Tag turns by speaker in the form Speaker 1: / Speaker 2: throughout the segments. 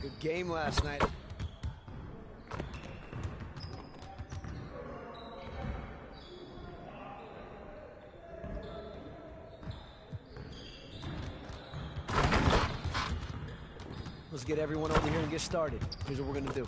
Speaker 1: Good game last night. Let's get everyone over here and get started. Here's what we're gonna do.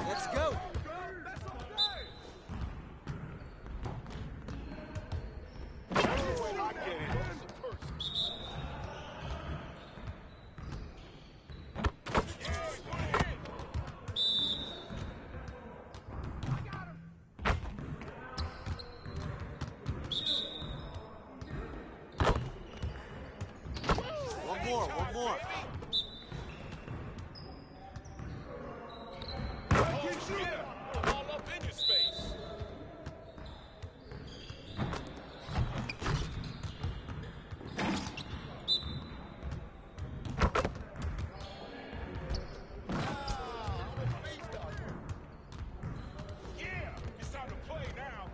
Speaker 1: Let's go!
Speaker 2: One more.
Speaker 3: I'm all up in your space. Yeah, it's time to play now.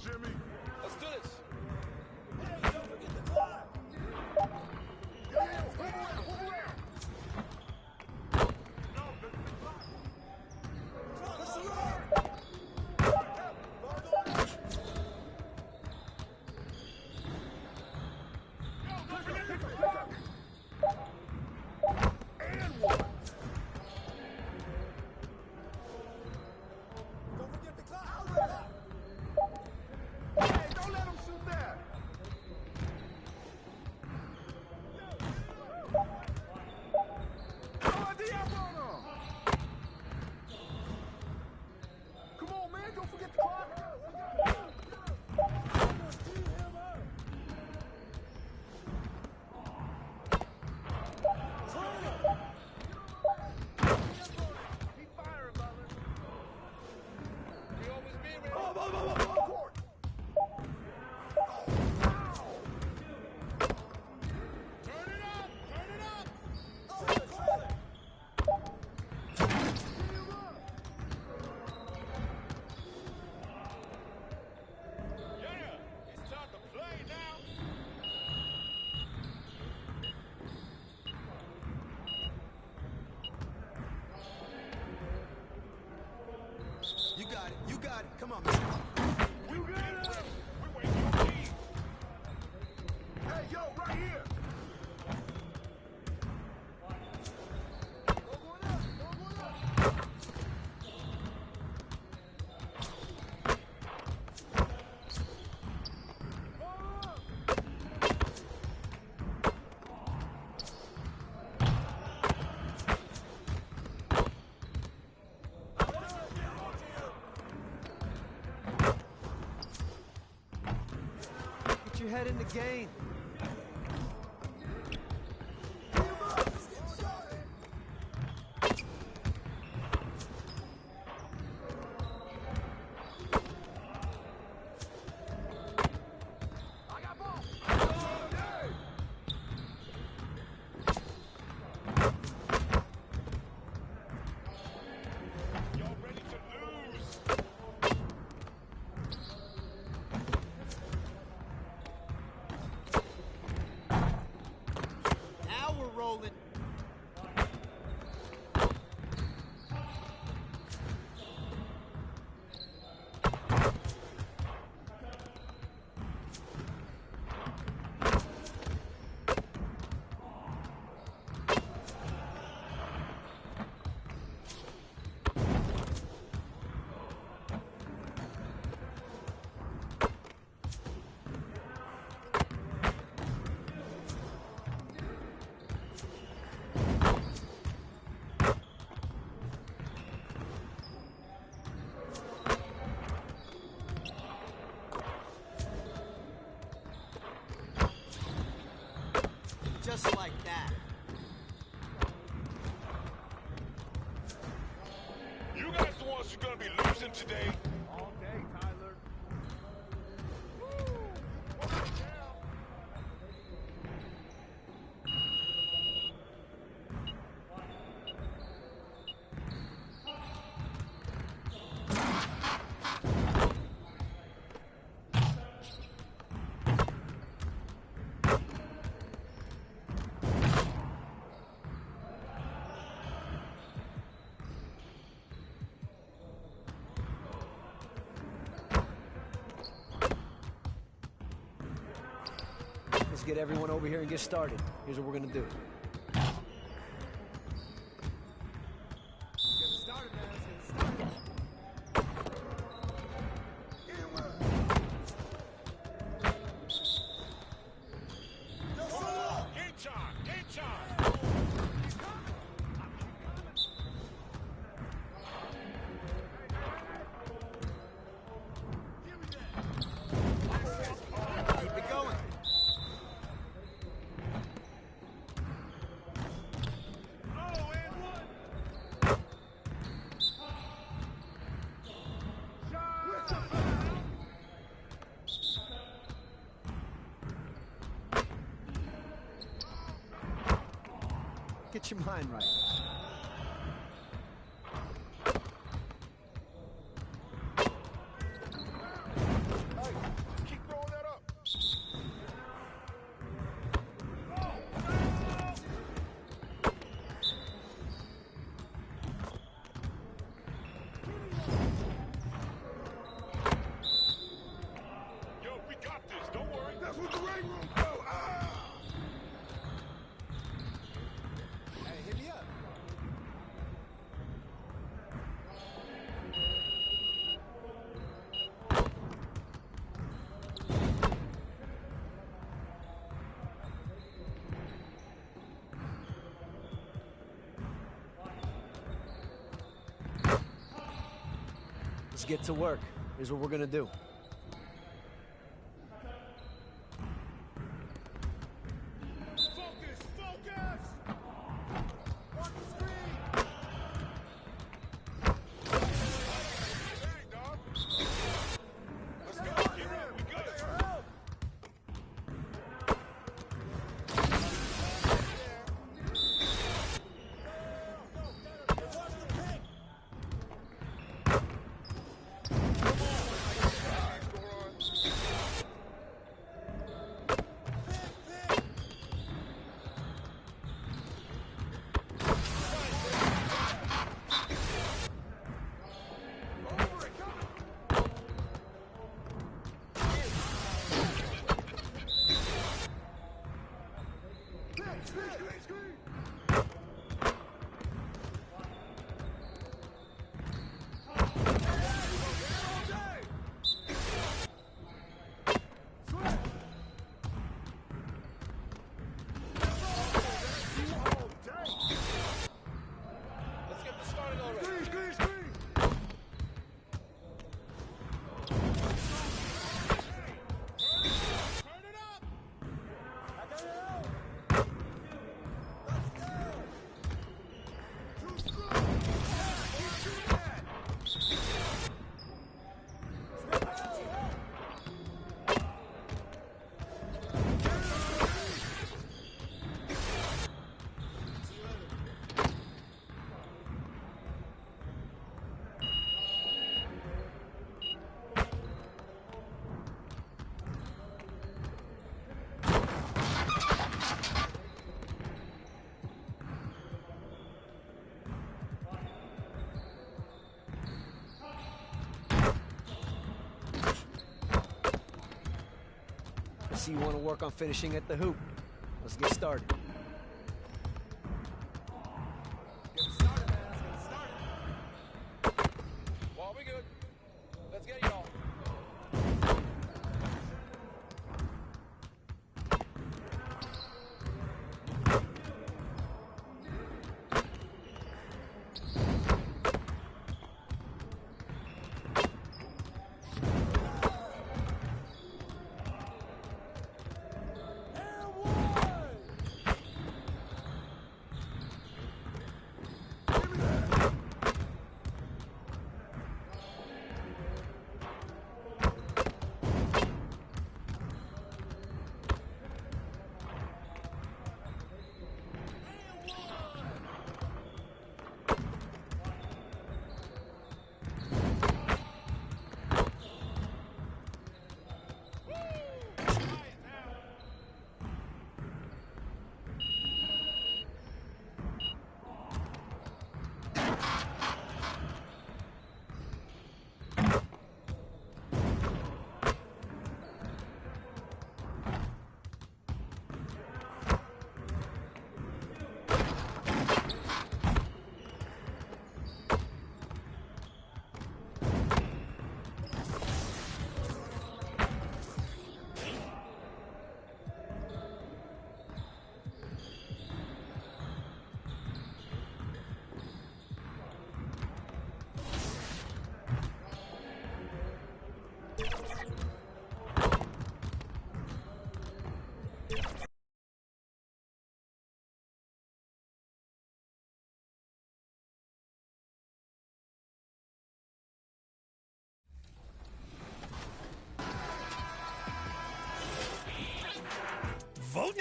Speaker 3: Jimmy. Let's do this.
Speaker 2: Hey, don't forget the clock.
Speaker 3: Yeah, move around. No, the clock.
Speaker 2: Push the road. Ball going up.
Speaker 3: Yo, don't forget the clock. And one.
Speaker 2: Don't forget the clock.
Speaker 3: Hey, don't let him shoot that. Throw a D-up on him. Come on, man. Don't forget the clock. Keep firing, Butler. We always be ready. Court. Turn it up! Turn it up!
Speaker 2: Oh, the trailer.
Speaker 3: Yeah! It's time to play now!
Speaker 1: You got it. You got it. Come on, man.
Speaker 3: We get ready! We're waiting on you. Hey, yo, right here!
Speaker 1: Get your head in the game.
Speaker 3: I got ball! Y'all ready to lose?
Speaker 1: Now we're rolling.
Speaker 4: Just like that.
Speaker 3: You guys the ones who's gonna be losing today.
Speaker 2: All day, Tyler.
Speaker 1: Let's get everyone over here and get started. Here's what we're gonna do.
Speaker 2: Get it started, man. Let's get it started.
Speaker 3: Game time, game time.
Speaker 4: Keep it going.
Speaker 3: Oh, and one.
Speaker 1: Get your mind right.
Speaker 3: Hey, keep throwing that up. Yo, we got this. Don't worry. That's what the ring room go.
Speaker 2: Hey, hit me up.
Speaker 1: Let's get to work. Here's what we're gonna do.
Speaker 2: Focus, focus. Watch the screen.
Speaker 3: Dang, dog. Let's go. Get up. We good.
Speaker 2: Help. Watch the pick.
Speaker 3: Let's get this started already.
Speaker 2: Turn it up. I got it out. Let's go. Too strong. Keep shooting that. Step out.
Speaker 1: I see you want to work on finishing at the hoop. Let's get started.
Speaker 2: Get it started, man. Let's get it started.
Speaker 3: Well, we good. Let's get y'all.
Speaker 2: And one.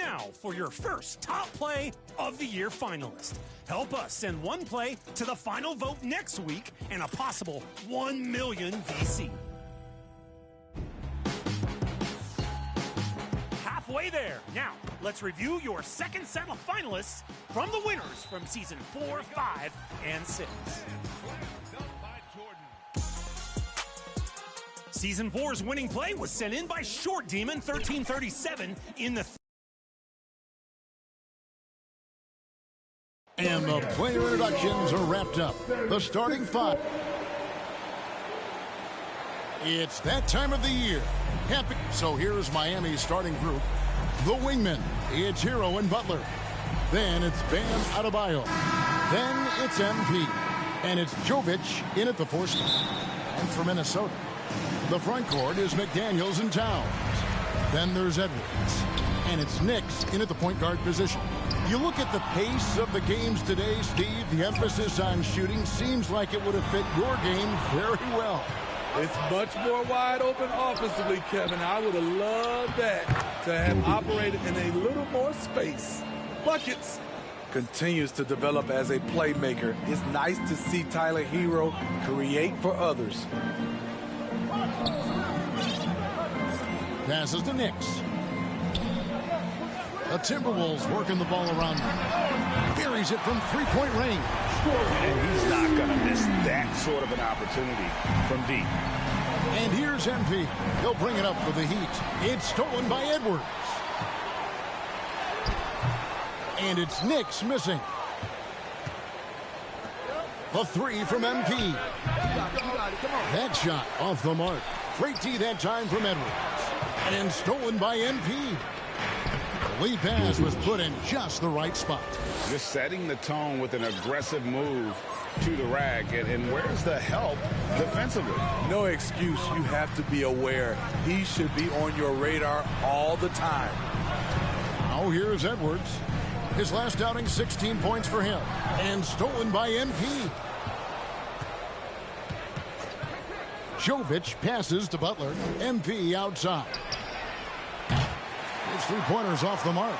Speaker 4: now for your first top play of the year finalist. Help us send one play to the final vote next week and a possible 1 million VC. Halfway there. Now, let's review your second set of finalists from the winners from season 4, 5, and 6. Season 4's winning play was sent in by Short Demon 1337 in the
Speaker 5: And the player introductions are wrapped up. The starting five. It's that time of the year. Happy. So here's Miami's starting group. The wingmen. It's Hero and Butler. Then it's Bam Adebayo. Then it's MP. And it's Jovic in at the 4 spot. And for Minnesota, the front court is McDaniels and Towns. Then there's Edwards. And it's Knicks in at the point guard position. You look at the pace of the games today, Steve, the emphasis on shooting seems like it would have fit your game very well.
Speaker 6: It's much more wide open offensively, Kevin. I would have loved that to have operated in a little more space. Buckets.
Speaker 3: Continues to develop as a playmaker. It's nice to see Tyler Hero create for others.
Speaker 5: Passes to Knicks. The Timberwolves working the ball around him. Buries it from three-point range.
Speaker 7: And he's not going to miss that sort of an opportunity from deep.
Speaker 5: And here's MP. He'll bring it up for the Heat. It's stolen by Edwards. And it's Knicks missing. The 3 from MP. That shot off the mark. Great D that time from Edwards. And stolen by MP. The lead pass was put in just the right spot.
Speaker 7: Just setting the tone with an aggressive move to the rack. And where's the help defensively?
Speaker 3: No excuse. You have to be aware. He should be on your radar all the time.
Speaker 5: Now here's Edwards. His last outing, 16 points for him. And stolen by MP. Jovic passes to Butler. MP outside. His 3-pointers off the mark.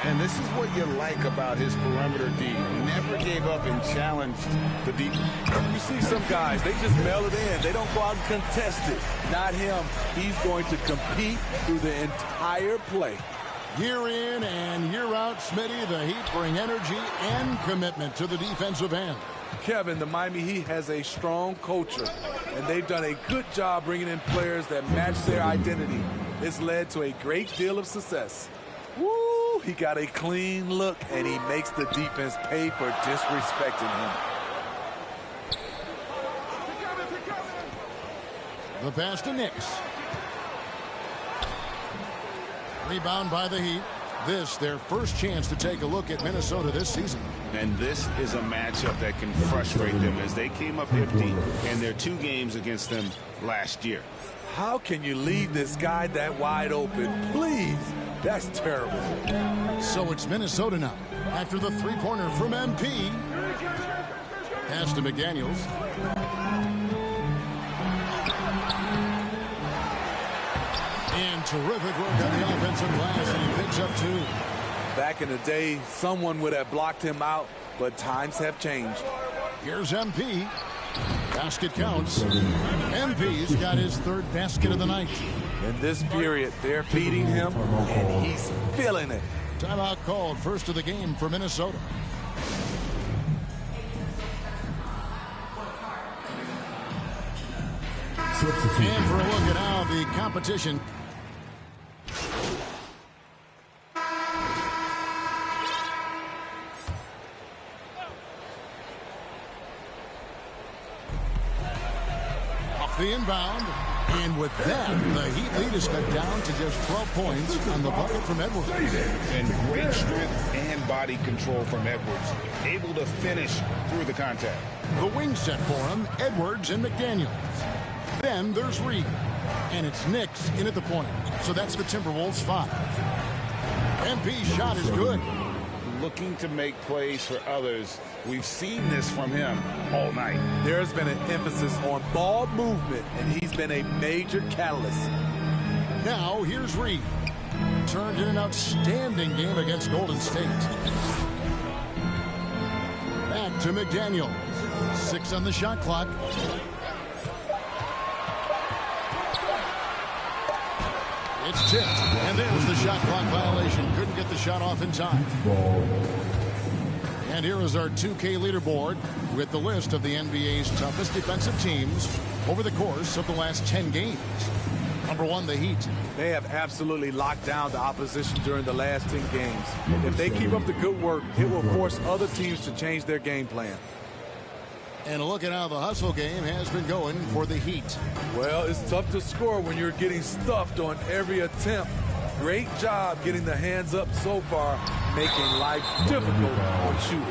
Speaker 7: And this is what you like about his perimeter D. Never gave up and challenged the deep.
Speaker 3: You see some guys, they just mail it in. They don't go out and contest it. Not him. He's going to compete through the entire play.
Speaker 5: Year in and year out, Smitty, the Heat bring energy and commitment to the defensive end.
Speaker 3: Kevin, the Miami Heat has a strong culture, and they've done a good job bringing in players that match their identity. It's led to a great deal of success. Woo! He got a clean look, and he makes the defense pay for disrespecting him.
Speaker 5: The pass to Knicks. Rebound by the Heat. This, their first chance to take a look at Minnesota this season.
Speaker 7: And this is a matchup that can frustrate them as they came up empty in their 2 games against them last year.
Speaker 3: How can you leave this guy that wide open? Please. That's terrible.
Speaker 5: So it's Minnesota now. After the 3-pointer from MP. Pass to McDaniels. And terrific work on the offensive glass, and he picks up 2.
Speaker 3: Back in the day, someone would have blocked him out, but times have changed.
Speaker 5: Here's MP. Basket counts. MP's got his 3rd basket of the night.
Speaker 3: In this period, they're feeding him, and he's feeling it.
Speaker 5: Timeout called, first of the game for Minnesota. And for a look at how the competition. Off the inbound. And with that, the Heat lead is cut down to just 12 points on the bucket from Edwards.
Speaker 7: And great strength and body control from Edwards. Able to finish through the contact.
Speaker 5: The wing set for him, Edwards and McDaniels. Then there's Reed. And it's Knicks in at the point. So that's the Timberwolves 5. MP's shot is good.
Speaker 7: Looking to make plays for others. We've seen this from him all night.
Speaker 3: There's been an emphasis on ball movement, and he's been a major catalyst.
Speaker 5: Now here's Reed. turned in an outstanding game against Golden State. Back to McDaniel. 6 on the shot clock. It's tipped, and there's the shot clock violation. Couldn't get the shot off in time. And here is our 2K leaderboard with the list of the NBA's toughest defensive teams over the course of the last 10 games. Number 1, the Heat.
Speaker 3: They have absolutely locked down the opposition during the last 10 games. If they keep up the good work, it will force other teams to change their game plan.
Speaker 5: And look at how the hustle game has been going for the Heat.
Speaker 3: Well, it's tough to score when you're getting stuffed on every attempt. Great job getting the hands up so far, making life difficult on shooters.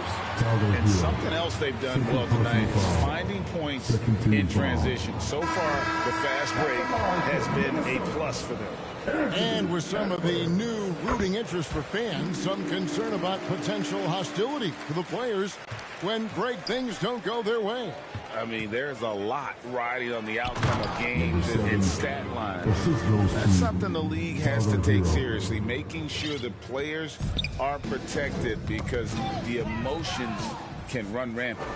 Speaker 7: And something else they've done well tonight is finding points in transition. So far, the fast break has been a plus for them.
Speaker 5: And with some of the new rooting interest for fans, some concern about potential hostility for the players when great things don't go their way.
Speaker 7: I mean, there's a lot riding on the outcome of games and stat lines. That's something the league has to take seriously, making sure the players are protected because the emotions can run rampant.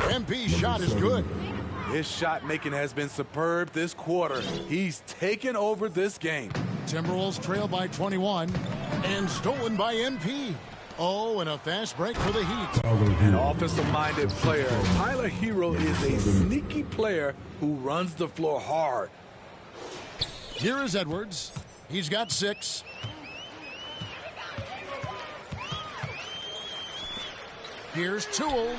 Speaker 5: MP's shot is good.
Speaker 3: His shot making has been superb this quarter. He's taken over this game.
Speaker 5: Timberwolves trail by 21 and stolen by MP. Oh, and a fast break for the Heat.
Speaker 3: An offensive-minded player. Tyler Hero is a sneaky player who runs the floor hard.
Speaker 5: Here is Edwards. He's got 6. Here's Toole.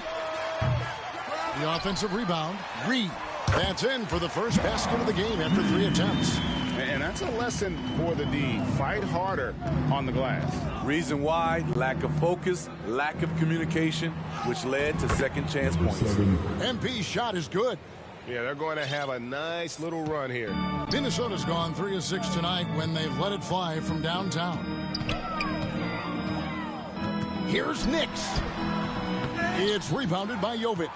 Speaker 5: The offensive rebound. Reed. That's in for the first basket of the game after 3 attempts.
Speaker 7: And that's a lesson for the D. Fight harder on the glass.
Speaker 3: Reason why? Lack of focus, lack of communication, which led to second chance points.
Speaker 5: MP's shot is good.
Speaker 2: Yeah, they're going to have a nice little run here.
Speaker 5: Minnesota's gone 3 of 6 tonight when they've let it fly from downtown. Here's Knicks. It's rebounded by Jovic.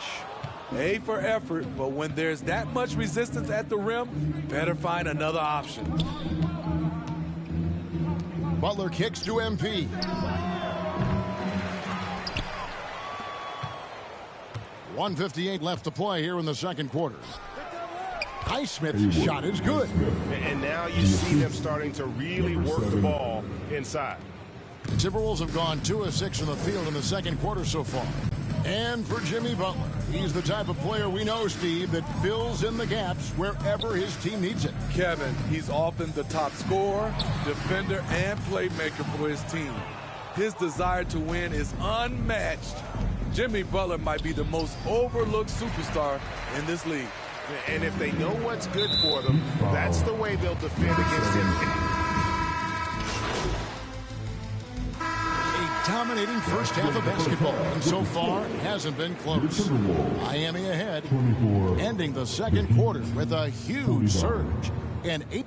Speaker 3: A for effort, but when there's that much resistance at the rim, better find another option.
Speaker 5: Butler kicks to MP. .158 left to play here in the second quarter. Highsmith's shot is good.
Speaker 2: And now you see them starting to really work the ball inside.
Speaker 5: The Timberwolves have gone 2 of 6 from the field in the second quarter so far. And for Jimmy Butler, he's the type of player we know, Steve, that fills in the gaps wherever his team needs it.
Speaker 3: Kevin, he's often the top scorer, defender, and playmaker for his team. His desire to win is unmatched. Jimmy Butler might be the most overlooked superstar in this league.
Speaker 2: And if they know what's good for them, that's the way they'll defend against him.
Speaker 5: Dominating first half of basketball, and so far hasn't been close. Miami ahead, ending the second quarter with a huge surge. And 8.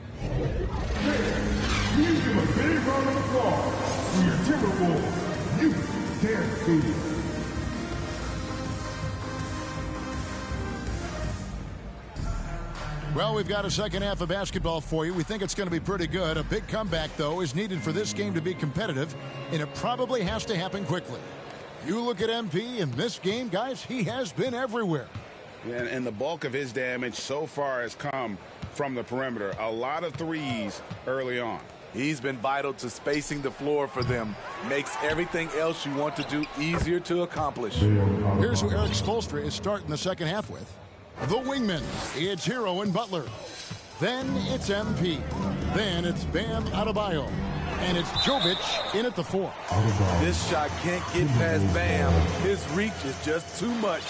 Speaker 8: Please give a big round of applause for your Timberwolves. You can't beat it.
Speaker 5: Well, we've got a second half of basketball for you. We think it's going to be pretty good. A big comeback, though, is needed for this game to be competitive, and it probably has to happen quickly. You look at MP in this game, guys, he has been everywhere.
Speaker 7: Yeah, and the bulk of his damage so far has come from the perimeter. A lot of threes early on.
Speaker 3: He's been vital to spacing the floor for them. Makes everything else you want to do easier to accomplish.
Speaker 5: Here's who Eric Spoelstra is starting the second half with. The wingmen, it's Hero and Butler. Then it's MP. Then it's Bam Adebayo. And it's Jovic in at the 4.
Speaker 3: This shot can't get past Bam. His reach is just too much.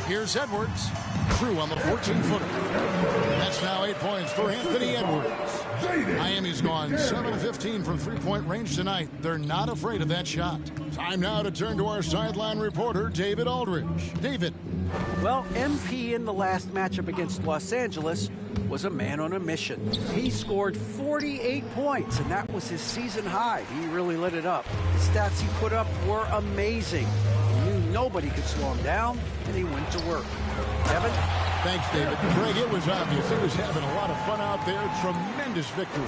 Speaker 5: Here's Edwards. Through on the 14-footer. That's now 8 points for Anthony Edwards. Miami's gone 7 of 15 from three-point range tonight. They're not afraid of that shot. Time now to turn to our sideline reporter, David Aldridge. David.
Speaker 9: Well, MP in the last matchup against Los Angeles was a man on a mission. He scored 48 points, and that was his season high. He really lit it up. The stats he put up were amazing. He knew nobody could slow him down, and he went to work. Kevin?
Speaker 5: Thanks, David. Greg, it was obvious. He was having a lot of fun out there. Tremendous victory.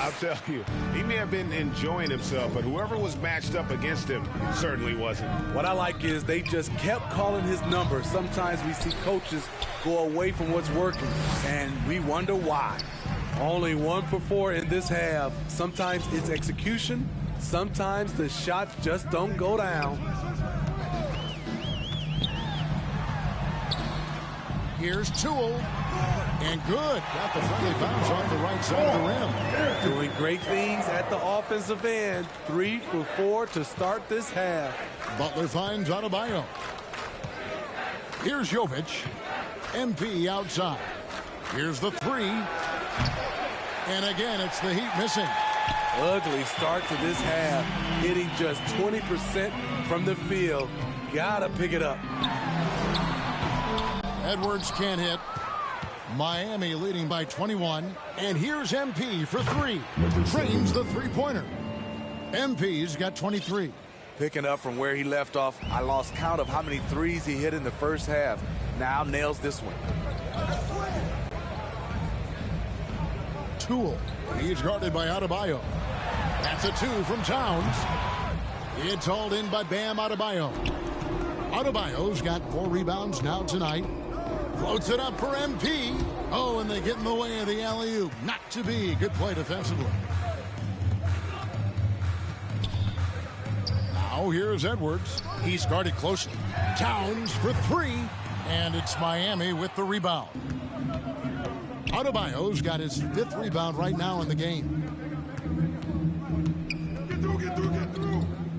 Speaker 7: I'll tell you, he may have been enjoying himself, but whoever was matched up against him certainly wasn't.
Speaker 3: What I like is they just kept calling his number. Sometimes we see coaches go away from what's working, and we wonder why. Only 1 for 4 in this half. Sometimes it's execution. Sometimes the shots just don't go down.
Speaker 5: Here's Toole. And good. Got the friendly bounce off the right side of the rim.
Speaker 3: Doing great things at the offensive end. 3 for 4 to start this half.
Speaker 5: Butler finds Adebayo. Here's Jovic. MP outside. Here's the three. And again, it's the Heat missing.
Speaker 3: Ugly start to this half. Hitting just 20% from the field. Gotta pick it up.
Speaker 5: Edwards can't hit. Miami leading by 21. And here's MP for three. Trains the three-pointer. MP's got 23.
Speaker 3: Picking up from where he left off, I lost count of how many threes he hit in the first half. Now nails this one.
Speaker 5: Toole. He's guarded by Adebayo. That's a 2 from Towns. It's hauled in by Bam Adebayo. Adebayo's got 4 rebounds now tonight. Floats it up for MP. Oh, and they get in the way of the alley-oop. Not to be. Good play defensively. Now here's Edwards. He's guarded closely. Towns for 3. And it's Miami with the rebound. Adebayo's got his 5th rebound right now in the game.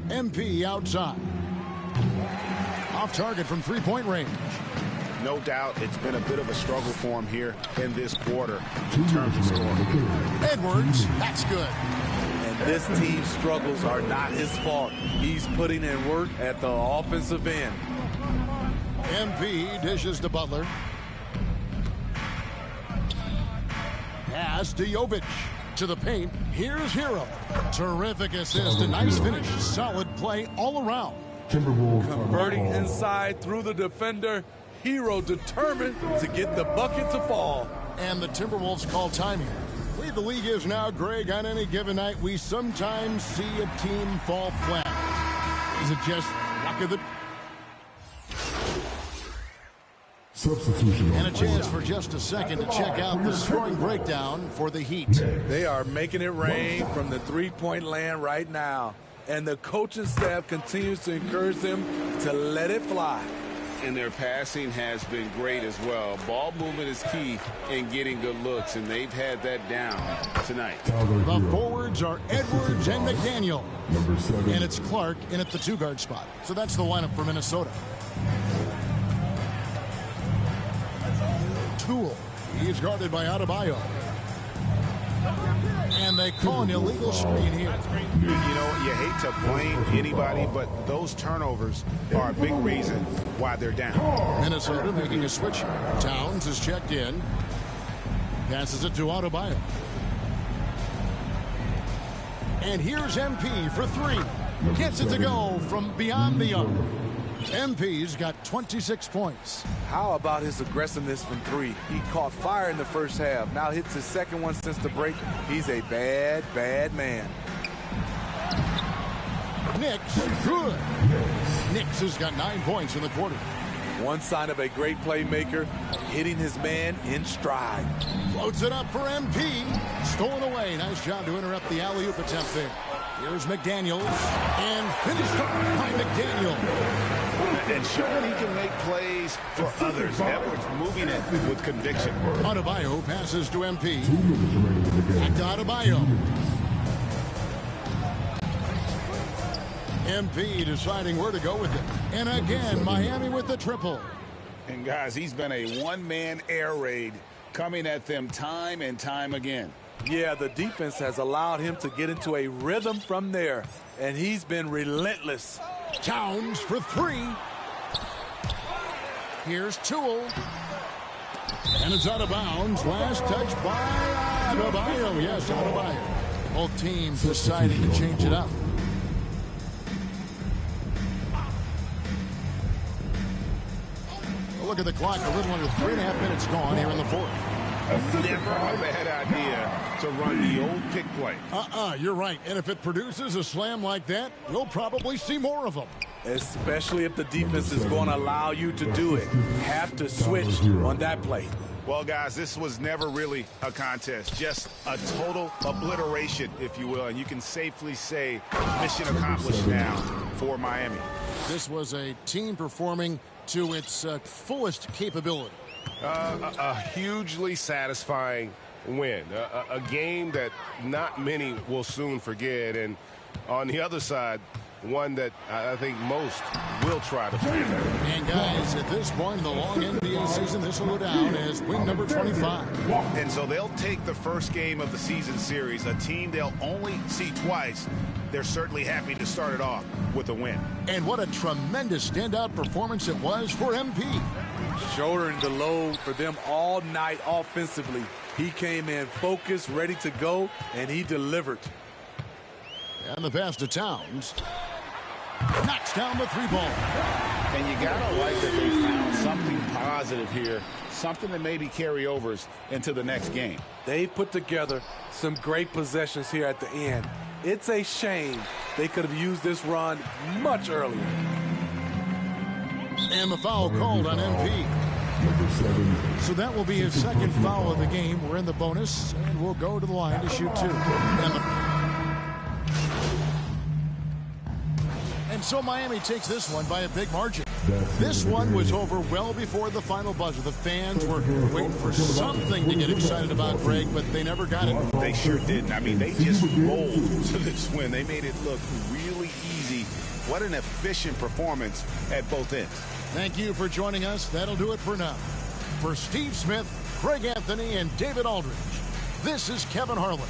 Speaker 5: MP outside. Off target from three-point range.
Speaker 7: No doubt it's been a bit of a struggle for him here in this quarter in terms of scoring.
Speaker 5: Edwards, that's good.
Speaker 3: And this team's struggles are not his fault. He's putting in work at the offensive end.
Speaker 5: MP dishes to Butler. Pass to Jovic. To the paint. Here's Hero. Terrific assist. A nice finish. Solid play all around.
Speaker 3: Converting inside through the defender. Hero determined to get the bucket to fall.
Speaker 5: And the Timberwolves call time here. The way the league is now, Greg, on any given night, we sometimes see a team fall flat. Is it just luck of the...
Speaker 8: Substitution.
Speaker 5: And a chance for just a second to check out the scoring breakdown for the Heat.
Speaker 3: They are making it rain from the three-point land right now. And the coaching staff continues to encourage them to let it fly.
Speaker 7: And their passing has been great as well. Ball movement is key in getting good looks, and they've had that down tonight.
Speaker 5: The forwards are Edwards and McDaniel.
Speaker 8: Number 7.
Speaker 5: And it's Clark in at the 2-guard spot. So that's the lineup for Minnesota. Toole. He's guarded by Adebayo. And they call an illegal screen here.
Speaker 7: You know, you hate to blame anybody, but those turnovers are a big reason why they're down.
Speaker 5: Minnesota making a switch here. Towns is checked in. Passes it to Adebayo. And here's MP for 3. Gets it to go from beyond the arc. MP's got 26 points.
Speaker 3: How about his aggressiveness from 3? He caught fire in the first half. Now hits his second one since the break. He's a bad, bad man.
Speaker 5: Knicks, good. Knicks has got 9 points in the quarter.
Speaker 3: One sign of a great playmaker, hitting his man in stride.
Speaker 5: Floats it up for MP. Stolen away. Nice job to interrupt the alley-oop attempt there. Here's McDaniels. And finished off by McDaniel.
Speaker 7: And showing he can make plays for others. Edwards moving it with conviction.
Speaker 5: Adebayo passes to MP. Back to Adebayo. MP deciding where to go with it. And again, Miami with the triple.
Speaker 7: And guys, he's been a one-man air raid coming at them time and time again.
Speaker 3: Yeah, the defense has allowed him to get into a rhythm from there. And he's been relentless.
Speaker 5: Towns for 3. Here's Toole. And it's out of bounds. Last touch by Adebayo. Yes, Adebayo. Both teams deciding to change it up. look at the clock. A little under 3.5 minutes gone here in the fourth.
Speaker 7: Never a bad idea to run the old pick play.
Speaker 5: You're right. And if it produces a slam like that, we'll probably see more of them.
Speaker 3: Especially if the defense is going to allow you to do it. Have to switch on that play.
Speaker 7: Well, guys, this was never really a contest. Just a total obliteration, if you will. And you can safely say mission accomplished now for Miami.
Speaker 5: This was a team performing to its fullest capability.
Speaker 10: A hugely satisfying win. A game that not many will soon forget. And on the other side, one that I think most will try to forget.
Speaker 5: And guys, at this point in the long NBA season, this will go down as win number 25.
Speaker 7: And so they'll take the first game of the season series, a team they'll only see twice. They're certainly happy to start it off with a win.
Speaker 5: And what a tremendous standout performance it was for MP.
Speaker 3: Shouldering the load for them all night offensively. He came in focused, ready to go, and he delivered.
Speaker 5: And the pass to Towns. Knocks down the three ball.
Speaker 7: And you gotta like that they found something positive here, something that maybe carry overs into the next game.
Speaker 3: They put together some great possessions here at the end. It's a shame they could have used this run much earlier.
Speaker 5: And the foul called on MP. So that will be his second foul of the game. We're in the bonus, and we'll go to the line to shoot two. And so Miami takes this one by a big margin. This one was over well before the final buzzer. The fans were waiting for something to get excited about, Greg, but they never got it.
Speaker 7: They sure didn't. I mean, they just rolled to this win. They made it look really easy. What an efficient performance at both ends.
Speaker 5: Thank you for joining us. That'll do it for now. For Steve Smith, Greg Anthony, and David Aldridge, this is Kevin Harlan.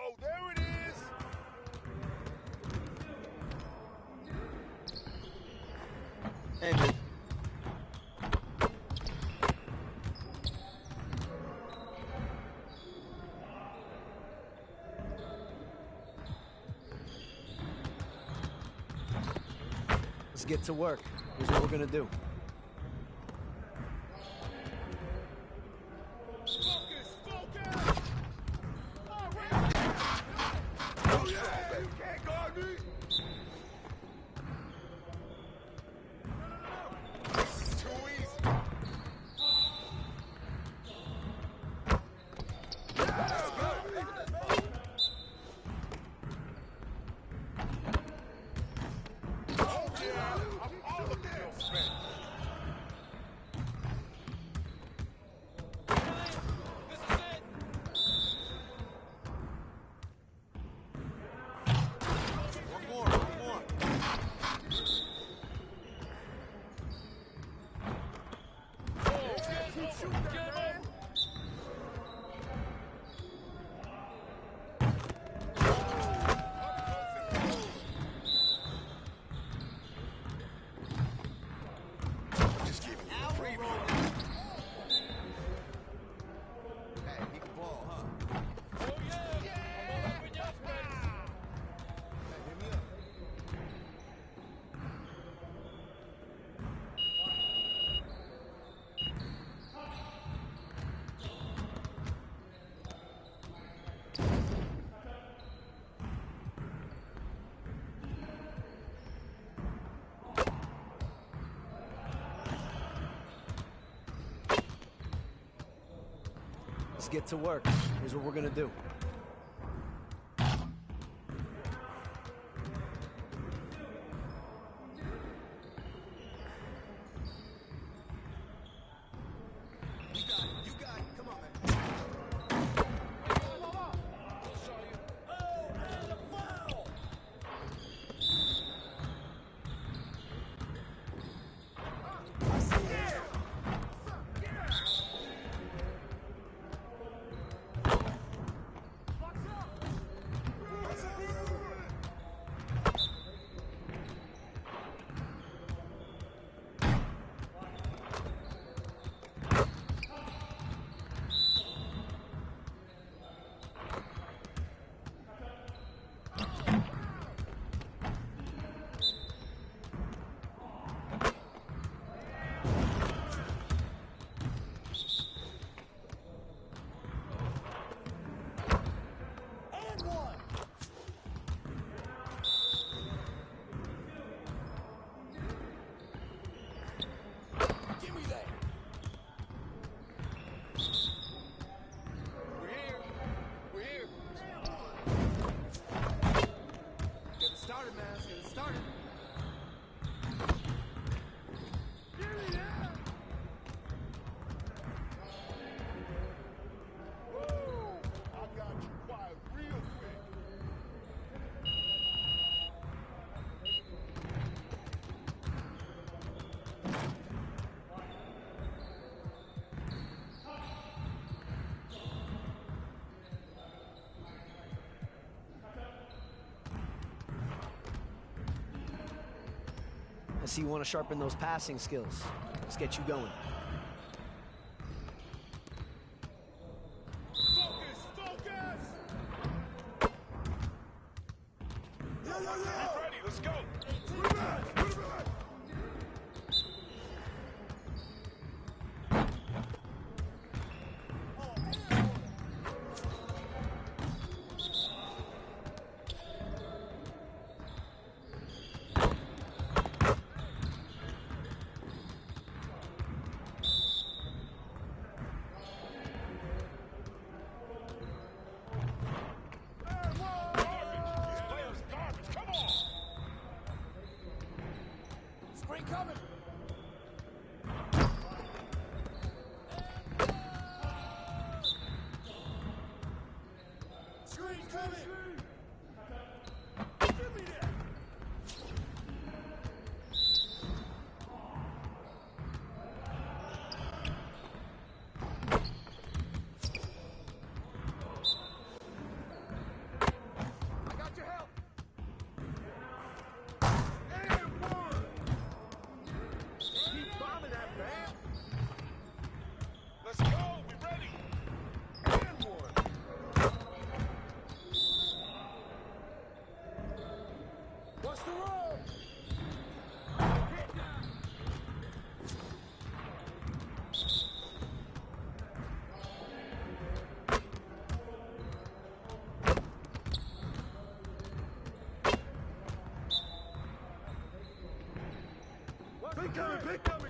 Speaker 10: Oh, there it is.
Speaker 1: Hey, man. Let's get to work. Here's what we're gonna do. Let's get to work. Here's what we're gonna do. I see you want to sharpen those passing skills. Let's get you going.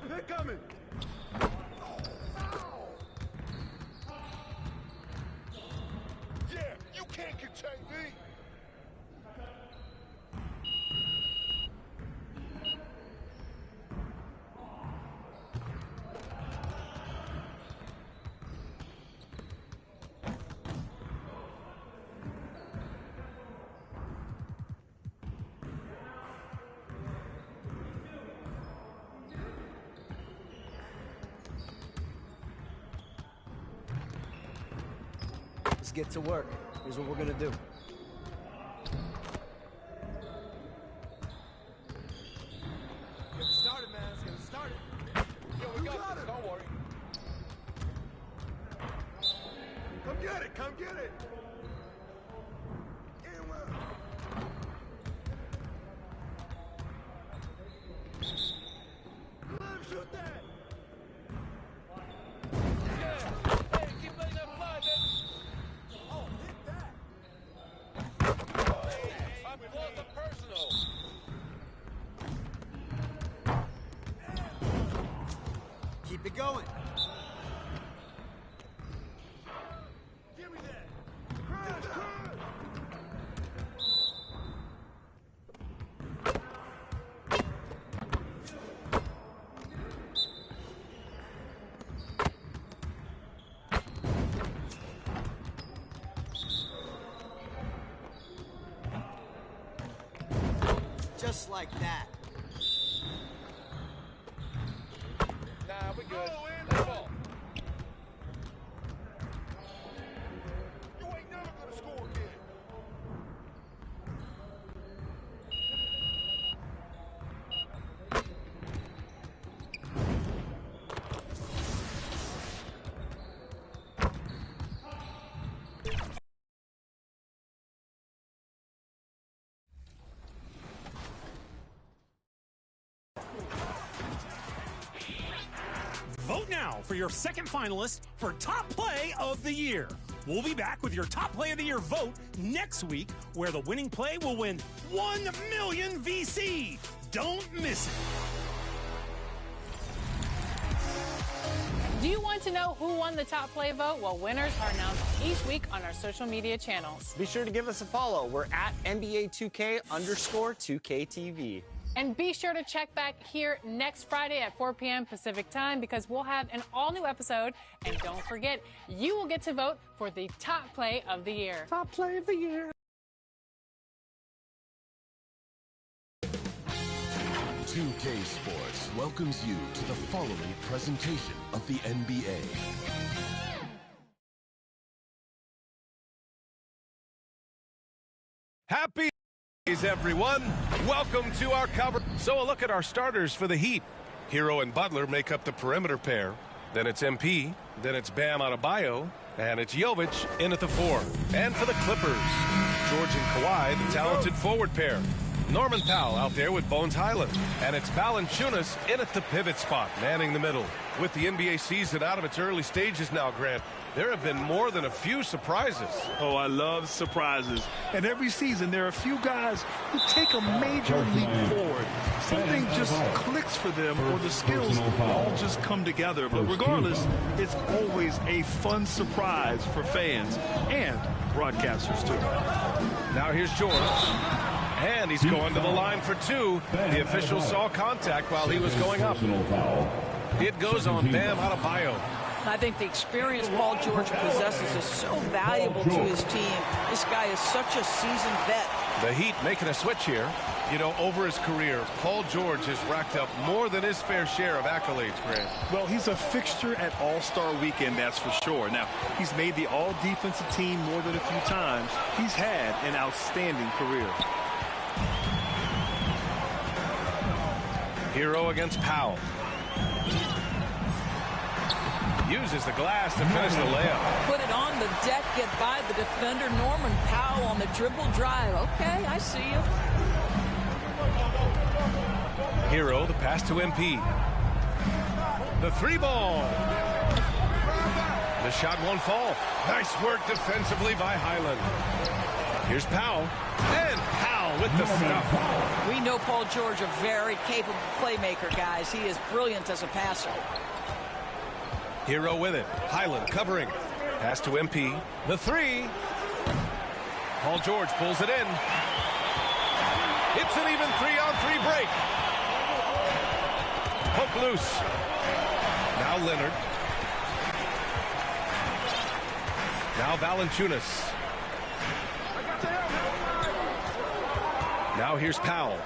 Speaker 8: They're coming! Yeah, you can't contain me!
Speaker 1: Let's get to work. Here's what we're gonna do.
Speaker 2: Get it started, man. Let's get it started.
Speaker 8: Yo, we got this. Don't worry. Come get it! Come get it! And well. Let him shoot that!
Speaker 2: Keep it going.
Speaker 1: Just like that.
Speaker 6: Nah, we good. Let's go.
Speaker 10: You ain't never gonna score again.
Speaker 4: Vote now for your second finalist for Top Play of the Year. We'll be back with your Top Play of the Year vote next week, where the winning play will win 1 million VC. Don't miss it.
Speaker 11: Do you want to know who won the top play vote? Well, winners are announced each week on our social media channels.
Speaker 12: Be sure to give us a follow. We're at NBA2k_2KTV.
Speaker 11: And be sure to check back here next Friday at 4 p.m. Pacific time, because we'll have an all-new episode. And don't forget, you will get to vote for the top play of the year.
Speaker 9: Top play of the year.
Speaker 13: 2K Sports welcomes you to the following presentation of the NBA.
Speaker 10: Happy days, everyone. Welcome to our cover. So a look at our starters for the Heat. Hero and Butler make up the perimeter pair. Then it's MP. Then it's Bam Adebayo. And it's Jovic in at the 4. And for the Clippers, George and Kawhi, the talented forward pair. Norman Powell out there with Bones Highland. And it's Valanciunas in at the pivot spot, manning the middle. With the NBA season out of its early stages now, Grant, there have been more than a few surprises.
Speaker 14: Oh, I love surprises. And every season, there are a few guys who take a major leap forward. Something just clicks for them, or the skills all just come together. But regardless, it's always a fun surprise for fans and broadcasters, too.
Speaker 10: Now here's George. And he's going to the line for 2. The official saw contact while he was going up. It goes on Bam Adebayo.
Speaker 15: I think the experience Paul George possesses is so valuable to his team. This guy is such a seasoned vet.
Speaker 10: The Heat making a switch here. You know, over his career, Paul George has racked up more than his fair share of accolades, Grant.
Speaker 14: Well, he's a fixture at All-Star Weekend, that's for sure. Now, he's made the All-Defensive Team more than a few times. He's had an outstanding career.
Speaker 10: Hero against Powell. Uses the glass to finish the layup.
Speaker 15: Put it on the deck, get by the defender. Norman Powell on the dribble drive. Okay, I see you.
Speaker 10: Hero, the pass to MP. The 3-ball. The shot won't fall. Nice work defensively by Highland. Here's Powell. And Powell with the stuff.
Speaker 15: We know Paul George, a very capable playmaker, guys. He is brilliant as a passer.
Speaker 10: Hero with it. Highland covering. Pass to MP. The 3. Paul George pulls it in. It's an even 3-on-3 break. Hook loose. Now Leonard. Now Valanciunas. Now here's Powell.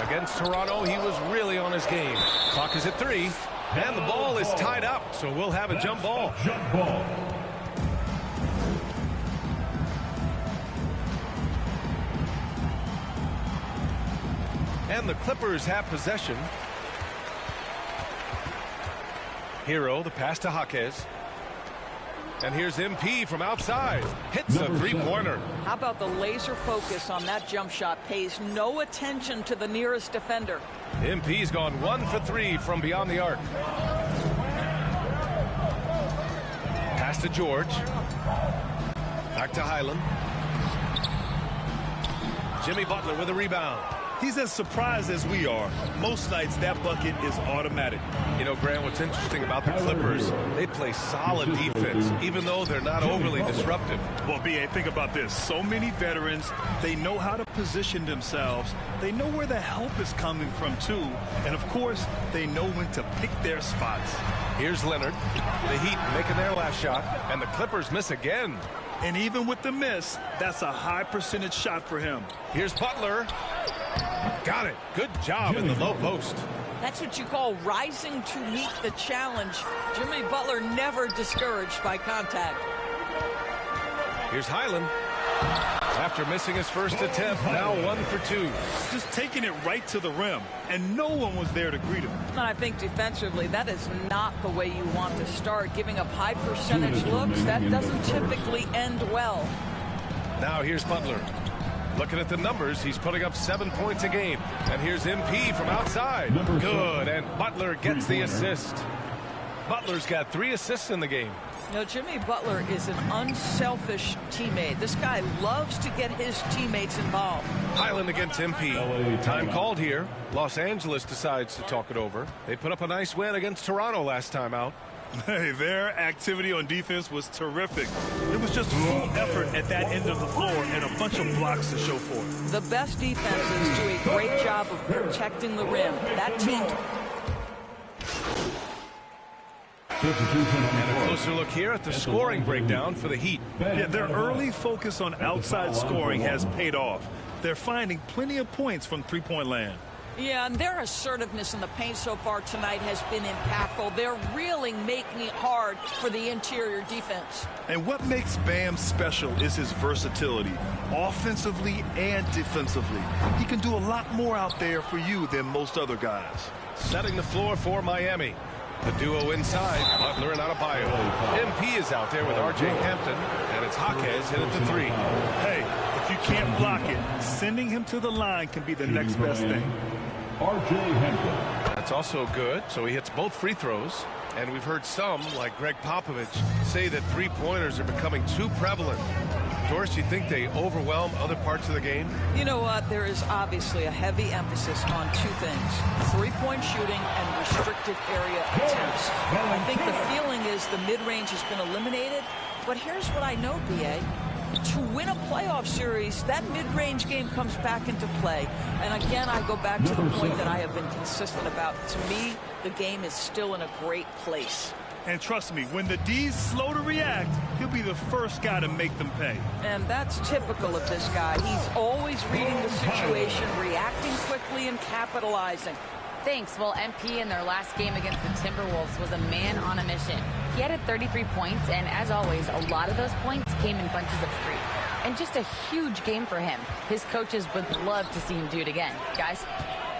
Speaker 10: Against Toronto, he was really on his game. Clock is at 3. And the ball is tied up, so we'll have a jump ball.
Speaker 8: Jump ball.
Speaker 10: And the Clippers have possession. Hero, the pass to Jaquez. And here's MP from outside. Hits a 3-pointer.
Speaker 15: How about the laser focus on that jump shot? Pays no attention to the nearest defender.
Speaker 10: MP's gone 1 for 3 from beyond the arc. Pass to George. Back to Highland. Jimmy Butler with a rebound.
Speaker 14: He's as surprised as we are. Most nights, that bucket is automatic.
Speaker 10: You know, Grant, what's interesting about the Clippers, they play solid defense, even though they're not overly disruptive.
Speaker 14: Well, B.A., think about this. So many veterans, they know how to position themselves. They know where the help is coming from, too. And, of course, they know when to pick their spots.
Speaker 10: Here's Leonard. The Heat making their last shot, and the Clippers miss again.
Speaker 14: And even with the miss, that's a high percentage shot for him.
Speaker 10: Here's Butler. Got it. Good job in the low post.
Speaker 15: That's what you call rising to meet the challenge. Jimmy Butler never discouraged by contact.
Speaker 10: Here's Highland. After missing his first attempt, now 1 for 2.
Speaker 14: Just taking it right to the rim, and no one was there to greet him.
Speaker 15: And I think defensively, that is not the way you want to start. Giving up high percentage looks, that doesn't typically end well.
Speaker 10: Now here's Butler. Looking at the numbers, he's putting up 7 points a game. And here's MP from outside. Good, and Butler gets the assist. Butler's got 3 assists in the game.
Speaker 15: No, Jimmy Butler is an unselfish teammate. This guy loves to get his teammates involved.
Speaker 10: Highland against MP. Time called here. Los Angeles decides to talk it over. They put up a nice win against Toronto last time out.
Speaker 14: Hey, their activity on defense was terrific. It was just full effort at that end of the floor and a bunch of blocks to show for it.
Speaker 15: The best defenses do a great job of protecting the rim. That team...
Speaker 10: And a closer look here at the scoring breakdown for the Heat.
Speaker 14: Yeah, their early focus on outside scoring has paid off. They're finding plenty of points from three-point land.
Speaker 15: Yeah, and their assertiveness in the paint so far tonight has been impactful. They're really making it hard for the interior defense.
Speaker 14: And what makes Bam special is his versatility, offensively and defensively. He can do a lot more out there for you than most other guys.
Speaker 10: Setting the floor for Miami. The duo inside, Butler and Adebayo. MP is out there with R.J. Hampton, and it's Jaquez hit at the 3.
Speaker 14: Hey, if you can't block it, sending him to the line can be the next best thing.
Speaker 8: R.J. Hampton.
Speaker 10: That's also good, so he hits both free throws. And we've heard some, like Greg Popovich, say that three-pointers are becoming too prevalent. Doris, you think they overwhelm other parts of the game?
Speaker 15: You know what? There is obviously a heavy emphasis on 2 things: three-point shooting and restricted area attempts. I think the feeling is the mid-range has been eliminated. But here's what I know, B.A. To win a playoff series, that mid-range game comes back into play. And again, I go back to the point that I have been consistent about. To me, the game is still in a great place.
Speaker 14: And trust me, when the D's slow to react, he'll be the first guy to make them pay.
Speaker 15: And that's typical of this guy. He's always reading the situation, reacting quickly, and capitalizing.
Speaker 16: Thanks. Well, MP in their last game against the Timberwolves was a man on a mission. He had 33 points, and as always, a lot of those points came in bunches of 3. And just a huge game for him. His coaches would love to see him do it again. Guys?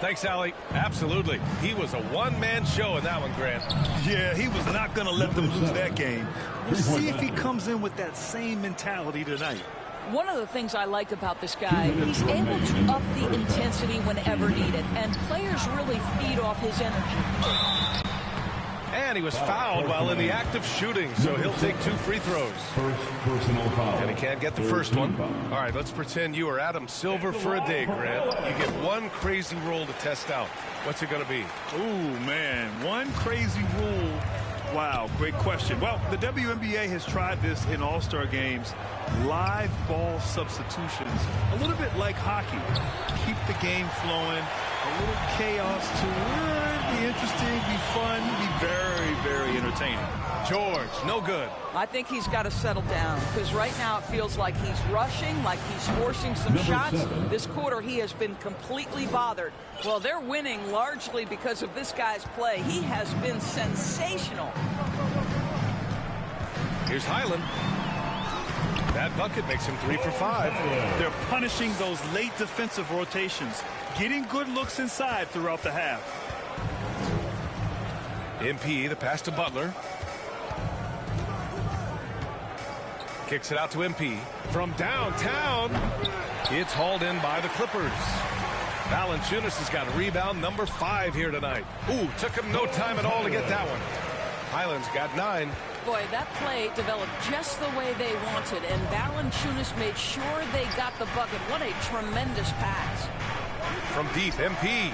Speaker 10: Thanks, Allie. Absolutely. He was a one-man show in that one, Grant.
Speaker 14: Yeah, he was not going to let them lose that game. We'll see if he comes in with that same mentality tonight.
Speaker 15: One of the things I like about this guy, he's able to up the intensity whenever needed, and players really feed off his energy.
Speaker 10: And he was fouled while in the act of shooting, so he'll take 2 free throws.
Speaker 8: First personal foul.
Speaker 10: And he can't get the first one. All right, let's pretend you are Adam Silver for a day, Grant. You get one crazy rule to test out. What's it going to be?
Speaker 14: Ooh, man, one crazy rule. Wow, great question. Well, the WNBA has tried this in All-Star games. Live ball substitutions, a little bit like hockey. Keep the game flowing, a little chaos to it. Be interesting, be fun, be very, very entertaining.
Speaker 10: George, no good.
Speaker 15: I think he's got to settle down, because right now it feels like he's rushing, like he's forcing some shots. 7. This quarter he has been completely bothered. Well, they're winning largely because of this guy's play. He has been sensational.
Speaker 10: Here's Highland. That bucket makes him 3 for 5.
Speaker 14: They're punishing those late defensive rotations, getting good looks inside throughout the half.
Speaker 10: MP, the pass to Butler. Kicks it out to MP. From downtown, it's hauled in by the Clippers. Valanciunas has got rebound number 5 here tonight. Ooh, took him no time at all to get that one. Highland's got 9.
Speaker 15: Boy, that play developed just the way they wanted, and Valanciunas made sure they got the bucket. What a tremendous pass.
Speaker 10: From deep, MP.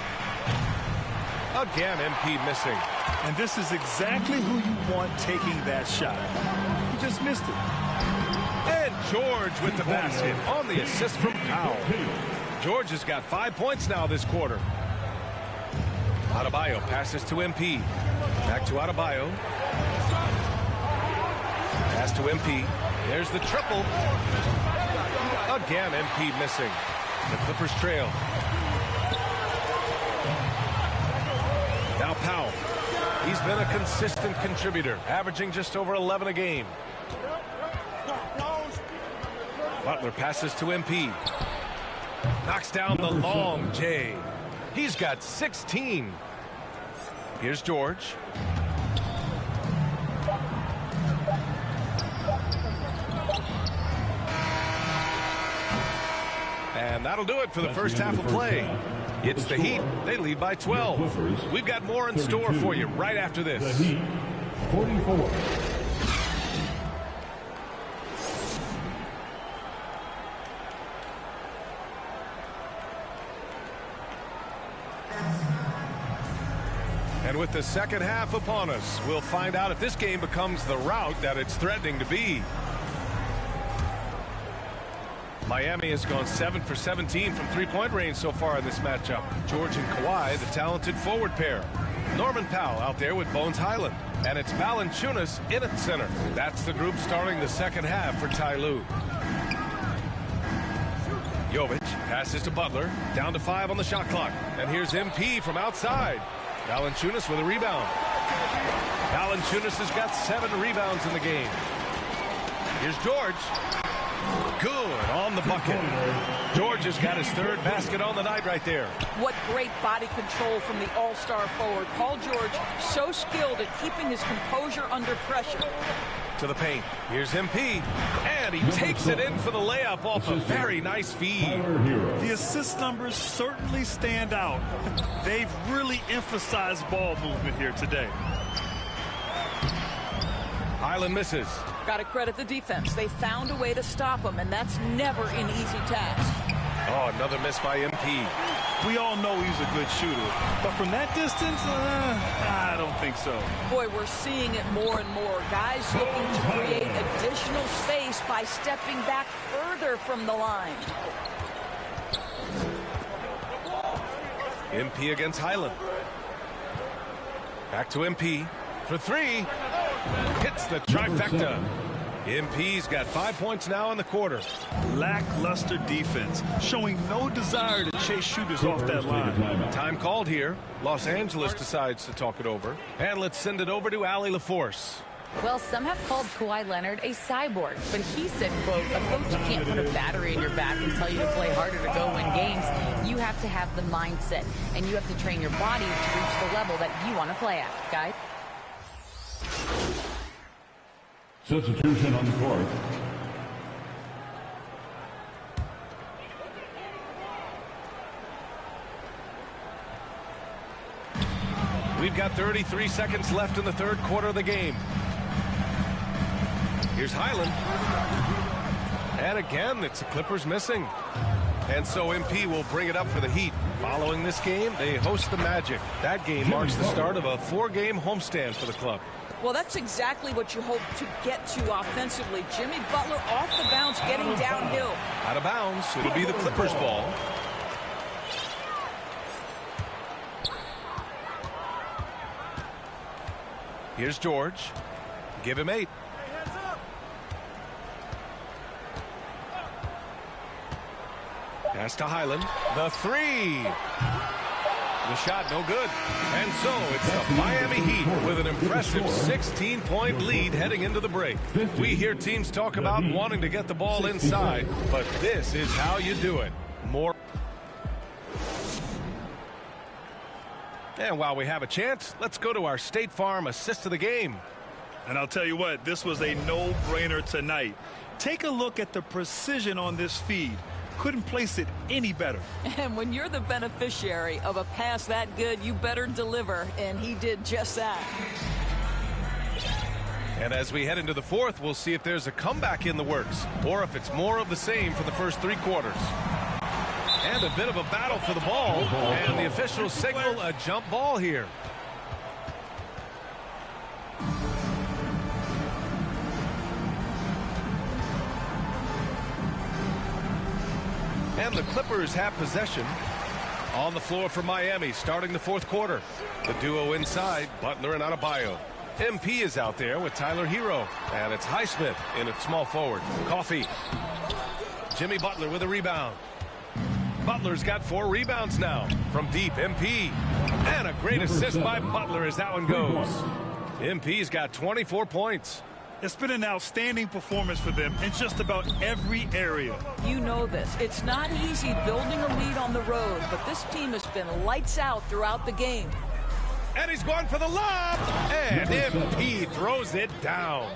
Speaker 10: Again, MP missing.
Speaker 14: And this is exactly who you want taking that shot. He just missed it.
Speaker 10: And George with the basket on the assist from Powell. George has got 5 points now this quarter. Adebayo passes to MP. Back to Adebayo. Pass to MP. There's the triple. Again, MP missing.
Speaker 17: The Clippers trail. Now Powell. He's been a consistent contributor, averaging just over 11 a game. Butler passes to MP. Knocks down the long J. He's got 16. Here's George. And that'll do it for the first half of play. It's the Heat. They lead by 12. We've got more in store for you right after this.
Speaker 8: The Heat, 44.
Speaker 17: And with the second half upon us, we'll find out if this game becomes the rout that it's threatening to be. Miami has gone 7 for 17 from three-point range so far in this matchup. George and Kawhi, the talented forward pair. Norman Powell out there with Bones Highland. And it's Valanciunas in at center. That's the group starting the second half for Ty Lue. Jovic passes to Butler. Down to 5 on the shot clock. And here's MP from outside. Valanciunas with a rebound. Valanciunas has got 7 rebounds in the game. Here's George. Good on the bucket. George has got his third basket on the night right there.
Speaker 15: What great body control from the all-star forward. Paul George, so skilled at keeping his composure under pressure.
Speaker 17: To the paint. Here's MP. And he takes it in for the layup off a very nice feed.
Speaker 14: The assist numbers certainly stand out. They've really emphasized ball movement here today.
Speaker 17: Highland misses.
Speaker 15: Got to credit the defense. They found a way to stop him, and that's never an easy task.
Speaker 17: Oh, another miss by MP.
Speaker 14: We all know he's a good shooter, but from that distance, I don't think so.
Speaker 15: Boy, we're seeing it more and more. Guys looking to create additional space by stepping back further from the line.
Speaker 17: MP against Highland. Back to MP for 3. Hits the trifecta. MP's got 5 points now in the quarter.
Speaker 14: Lackluster defense, showing no desire to chase shooters off that line.
Speaker 17: Time called here. Los Angeles decides to talk it over. And let's send it over to Allie LaForce.
Speaker 16: Well, some have called Kawhi Leonard a cyborg, but he said, quote, a coach can't put a battery in your back and tell you to play harder to go win games. You have to have the mindset, and you have to train your body to reach the level that you want to play at. Guy?
Speaker 8: Substitution on the court.
Speaker 17: We've got 33 seconds left in the third quarter of the game. Here's Highland. And again, it's the Clippers missing. And so MP will bring it up for the Heat. Following this game, they host the Magic. That game marks the start of a 4-game homestand for the club.
Speaker 15: Well, that's exactly what you hope to get to offensively. Jimmy Butler off the bounce, getting downhill.
Speaker 17: Out of bounds. It'll be the Clippers' ball. Here's George. Give him 8. Pass to Highland. The 3. The shot no good. And so it's the Miami Heat with an impressive 16-point lead heading into the break. We hear teams talk about wanting to get the ball inside, but this is how you do it. More. And while we have a chance, let's go to our State Farm assist of the game.
Speaker 14: And I'll tell you what, this was a no-brainer tonight. Take a look at the precision on this feed. Couldn't place it any better.
Speaker 15: And when you're the beneficiary of a pass that good, you better deliver, and he did just that.
Speaker 17: And as we head into the fourth, we'll see if there's a comeback in the works or if it's more of the same for the first 3 quarters. And a bit of a battle for the ball, and the officials signal a jump ball here. And the Clippers have possession. On the floor for Miami, starting the fourth quarter. The duo inside, Butler and Adebayo. MP is out there with Tyler Hero. And it's Highsmith in at small forward. Coffee. Jimmy Butler with a rebound. Butler's got 4 rebounds now. From deep, MP. And a great assist by Butler as that one goes. MP's got 24 points.
Speaker 14: It's been an outstanding performance for them in just about every area.
Speaker 15: You know this. It's not easy building a lead on the road, but this team has been lights out throughout the game.
Speaker 17: And he's going for the lob. And MP throws it down.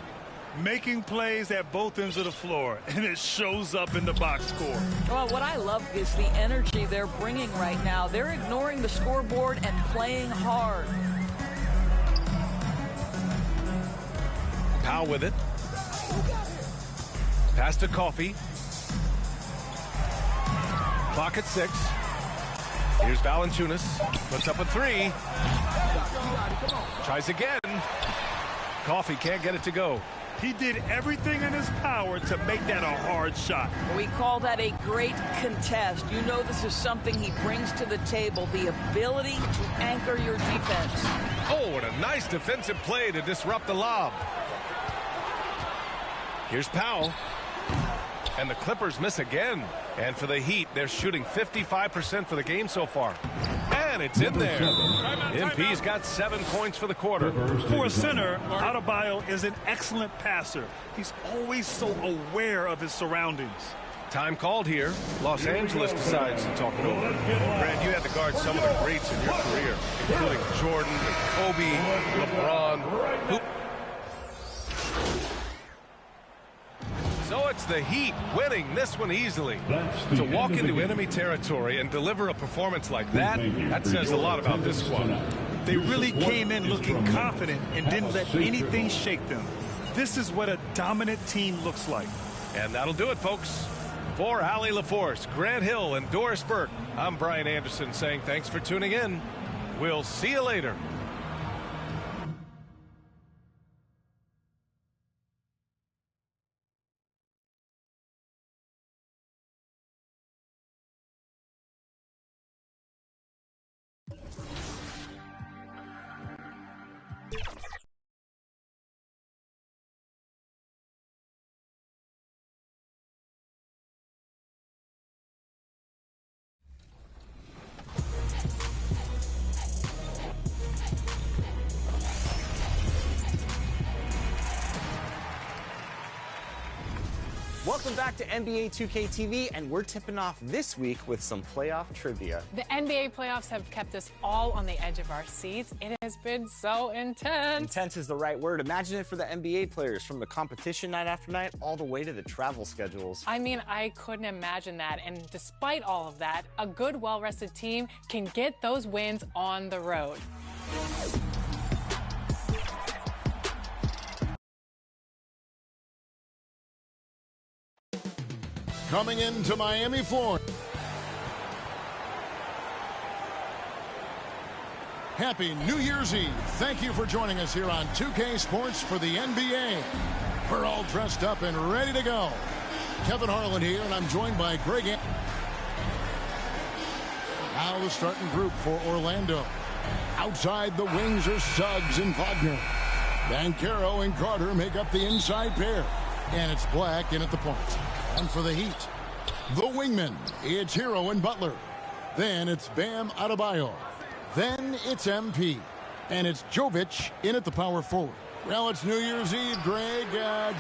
Speaker 14: Making plays at both ends of the floor, and it shows up in the box score.
Speaker 15: Well, what I love is the energy they're bringing right now. They're ignoring the scoreboard and playing hard.
Speaker 17: Powell with it. Pass to Coffee. Clock at 6. Here's Valanciunas. Puts up a 3. Tries again. Coffee can't get it to go.
Speaker 14: He did everything in his power to make that a hard shot.
Speaker 15: We call that a great contest. You know this is something he brings to the table, the ability to anchor your defense.
Speaker 17: Oh, and a nice defensive play to disrupt the lob. Here's Powell. And the Clippers miss again. And for the Heat, they're shooting 55% for the game so far. And it's in there. MP's got 7 points for the quarter.
Speaker 14: For a center, Adebayo is an excellent passer. He's always so aware of his surroundings.
Speaker 17: Time called here. Los Angeles decides to talk it over. Brad, you had to guard some of the greats in your career, including Jordan, Kobe, LeBron. So it's the Heat winning this one easily. To walk into enemy territory and deliver a performance like that, that says a lot about this squad.
Speaker 14: They really came in looking confident and didn't let anything shake them. This is what a dominant team looks like.
Speaker 17: And that'll do it, folks. For Allie LaForce, Grant Hill, and Doris Burke, I'm Brian Anderson saying thanks for tuning in. We'll see you later.
Speaker 12: Welcome back to NBA 2K TV, and we're tipping off this week with some playoff trivia.
Speaker 11: The NBA playoffs have kept us all on the edge of our seats. It has been so intense.
Speaker 12: Intense is the right word. Imagine it for the NBA players, from the competition night after night all the way to the travel schedules.
Speaker 11: I mean, I couldn't imagine that. And despite all of that, a good, well-rested team can get those wins on the road.
Speaker 5: Coming into Miami, Florida. Happy New Year's Eve. Thank you for joining us here on 2K Sports for the NBA. We're all dressed up and ready to go. Kevin Harlan here, and I'm joined by Greg. Now the starting group for Orlando. Outside the wings are Suggs and Wagner. Banchero and Carter make up the inside pair. And it's Black in at the point. And for the Heat, the wingmen, it's Hero and Butler. Then it's Bam Adebayo. Then it's MP. And it's Jovic in at the power forward. Well, it's New Year's Eve, Greg.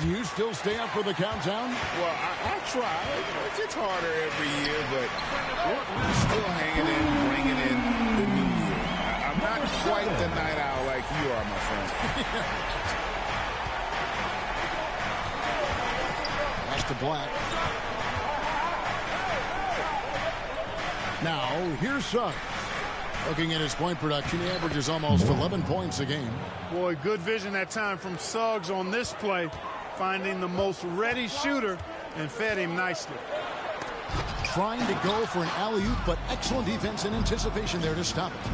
Speaker 5: Do you still stay up for the countdown?
Speaker 7: Well, I try. It gets harder every year, but we're still hanging in, bringing in the new year. I'm not quite the night owl like you are, my friend.
Speaker 5: That's to Black. Now, here's Suggs. Looking at his point production, he averages almost 11 points a game.
Speaker 2: Boy, good vision that time from Suggs on this play, finding the most ready shooter and fed him nicely.
Speaker 5: Trying to go for an alley-oop, but excellent defense and anticipation there to stop it.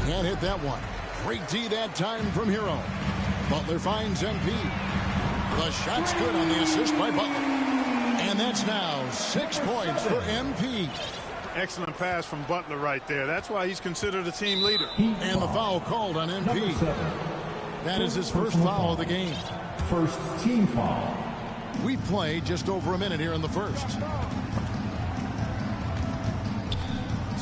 Speaker 5: Can't hit that one. Great D that time from Hero. Butler finds MP. The shot's good on the assist by Butler. And that's now 6 points for MP.
Speaker 2: Excellent pass from Butler right there. That's why he's considered a team leader.
Speaker 5: And the foul called on MP. That is his first foul of the game.
Speaker 8: First team foul.
Speaker 5: We've played just over a minute here in the first.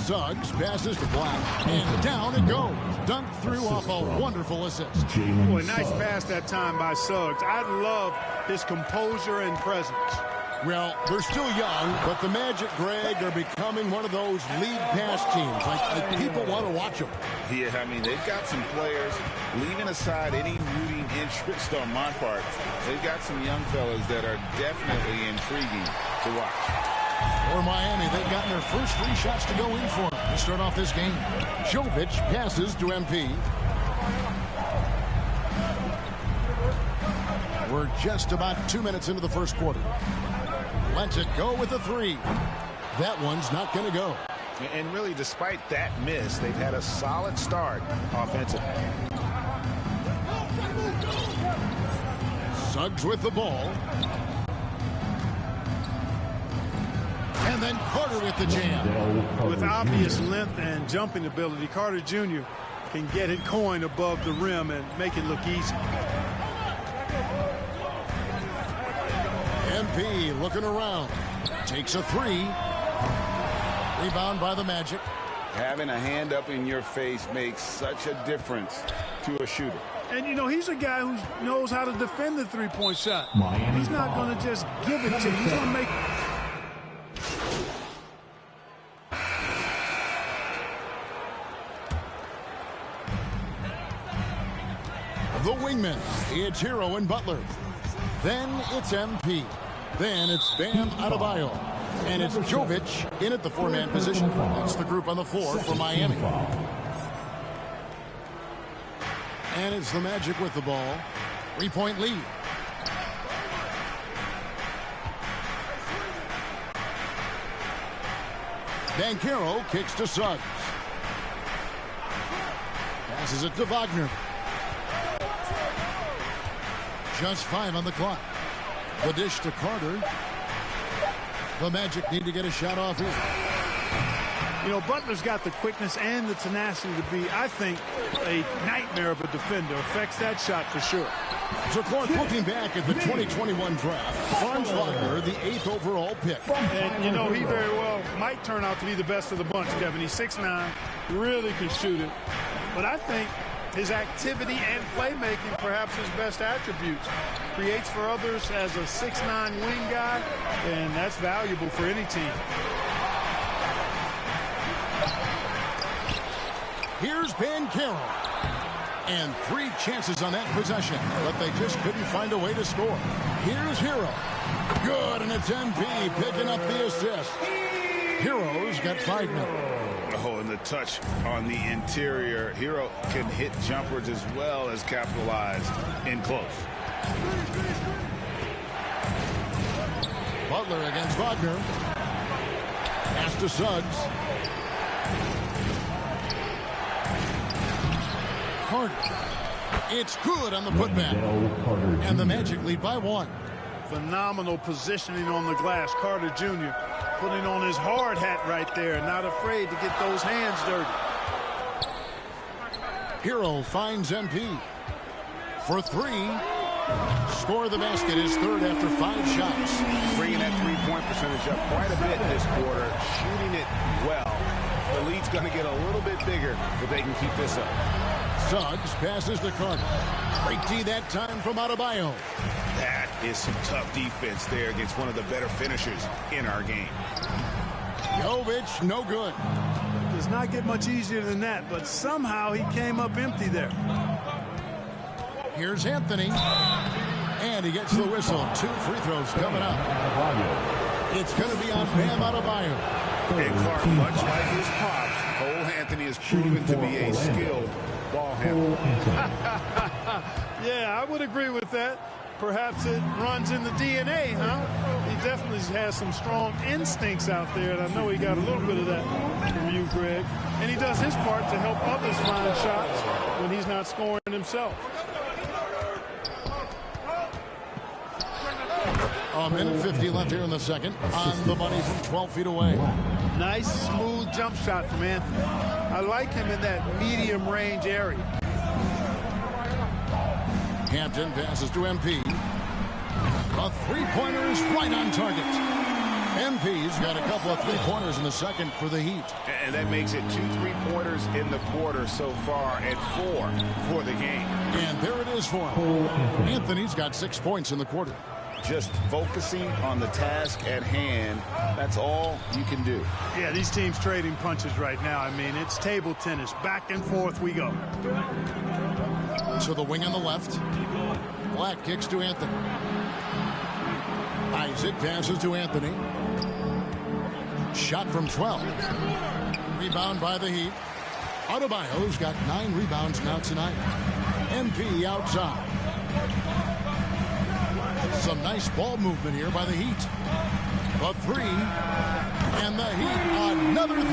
Speaker 5: Suggs passes to Black, and down it goes. Dunked through off a wonderful assist.
Speaker 2: Boy, nice pass that time by Suggs. I love his composure and presence.
Speaker 5: Well, they're still young, but the Magic, Greg, are becoming one of those league pass teams. Like people want to watch them.
Speaker 7: Yeah, I mean, they've got some players, leaving aside any rooting interest on my part, they've got some young fellas that are definitely intriguing to watch.
Speaker 5: For Miami, they've gotten their first 3 shots to go in for them to start off this game. Jovic passes to MP. We're just about 2 minutes into the first quarter. Lets it go with the 3. That one's not going to go.
Speaker 7: And really, despite that miss, they've had a solid start offensively.
Speaker 5: Suggs with the ball. And then Carter with the jam.
Speaker 2: With obvious length and jumping ability, Carter Jr. can get it going above the rim and make it look easy.
Speaker 5: MP looking around. Takes a 3. Rebound by the Magic.
Speaker 7: Having a hand up in your face makes such a difference to a shooter.
Speaker 2: And, you know, he's a guy who knows how to defend the three-point shot. He's not going to just give it to you. He's going to make...
Speaker 5: The wingmen. It's Hero and Butler. Then it's MP. Then it's Bam Adebayo. And it's Jovic in at the 4-man position. That's the group on the floor for Miami. And it's the Magic with the ball. 3-point lead. Banchero kicks to Suggs. Passes it to Wagner. Just 5 on the clock. The dish to Carter. The Magic need to get a shot off here.
Speaker 2: You know, Butler's got the quickness and the tenacity to be, I think, a nightmare of a defender. Affects that shot for sure.
Speaker 5: So Clark, looking back at the 2021 draft, Franz Wagner, the 8th overall pick.
Speaker 2: And, you know, he very well might turn out to be the best of the bunch, Kevin. He's 6'9", really can shoot it. But I think his activity and playmaking, perhaps his best attributes. Creates for others as a 6'9" wing guy, and that's valuable for any team.
Speaker 5: Here's Banchero. And 3 chances on that possession, but they just couldn't find a way to score. Here's Hero. Good, and it's MP picking up the assist. Hero's got 5 now.
Speaker 7: Oh, and the touch on the interior. Hero can hit jumpers as well as capitalize in close.
Speaker 5: Butler against Wagner. Pass to Suggs. Carter. It's good on the putback. And the Magic lead by 1.
Speaker 2: Phenomenal positioning on the glass. Carter Jr. putting on his hard hat right there. Not afraid to get those hands dirty.
Speaker 5: Hero finds MP. For 3. Score the basket, his 3rd after 5 shots.
Speaker 7: Bringing that 3-point percentage up quite a bit this quarter. Shooting it well. The lead's going to get a little bit bigger if they can keep this up.
Speaker 5: Suggs passes to Carter. Break D that time from Adebayo.
Speaker 7: That is some tough defense there against one of the better finishers in our game.
Speaker 5: Jovic, no good.
Speaker 2: Does not get much easier than that, but somehow he came up empty there.
Speaker 5: Here's Anthony. And he gets the whistle. 2 free throws coming up. It's going to be on Bam Adebayo.
Speaker 7: And Clark, much like his pops, Cole Anthony has proven to be a skilled ball handler.
Speaker 2: Yeah, I would agree with that. Perhaps it runs in the DNA, huh? He definitely has some strong instincts out there, and I know he got a little bit of that from you, Greg. And he does his part to help others find shots when he's not scoring himself.
Speaker 5: A minute 50 left here in the second. On the money from 12 feet away.
Speaker 2: Nice, smooth jump shot from Anthony. I like him in that medium range area.
Speaker 5: Hampton passes to MP. A 3-pointer is right on target. MP's got a couple of three-pointers in the second for the Heat.
Speaker 7: And that makes it 2 3-pointers in the quarter so far and 4 for the game.
Speaker 5: And there it is for him. Anthony's got 6 points in the quarter.
Speaker 7: Just focusing on the task at hand, that's all you can do.
Speaker 2: Yeah, these teams trading punches right now. I mean, it's table tennis. Back and forth we go.
Speaker 5: To the wing on the left. Black kicks to Anthony. Isaac passes to Anthony. Shot from 12. Rebound by the Heat. Adebayo's got 9 rebounds now tonight. MP outside. Some nice ball movement here by the Heat. A 3. And the Heat, another 3.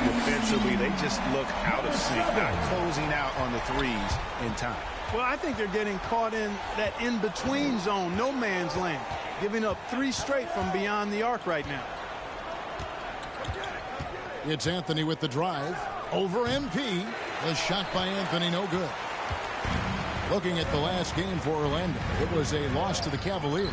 Speaker 7: Defensively, they just look out of sync, not closing out on the threes in time.
Speaker 2: Well, I think they're getting caught in that in-between zone, no man's land, giving up 3 straight from beyond the arc right now.
Speaker 5: It's Anthony with the drive. Over MP. The shot by Anthony, no good. Looking at the last game for Orlando, it was a loss to the Cavaliers.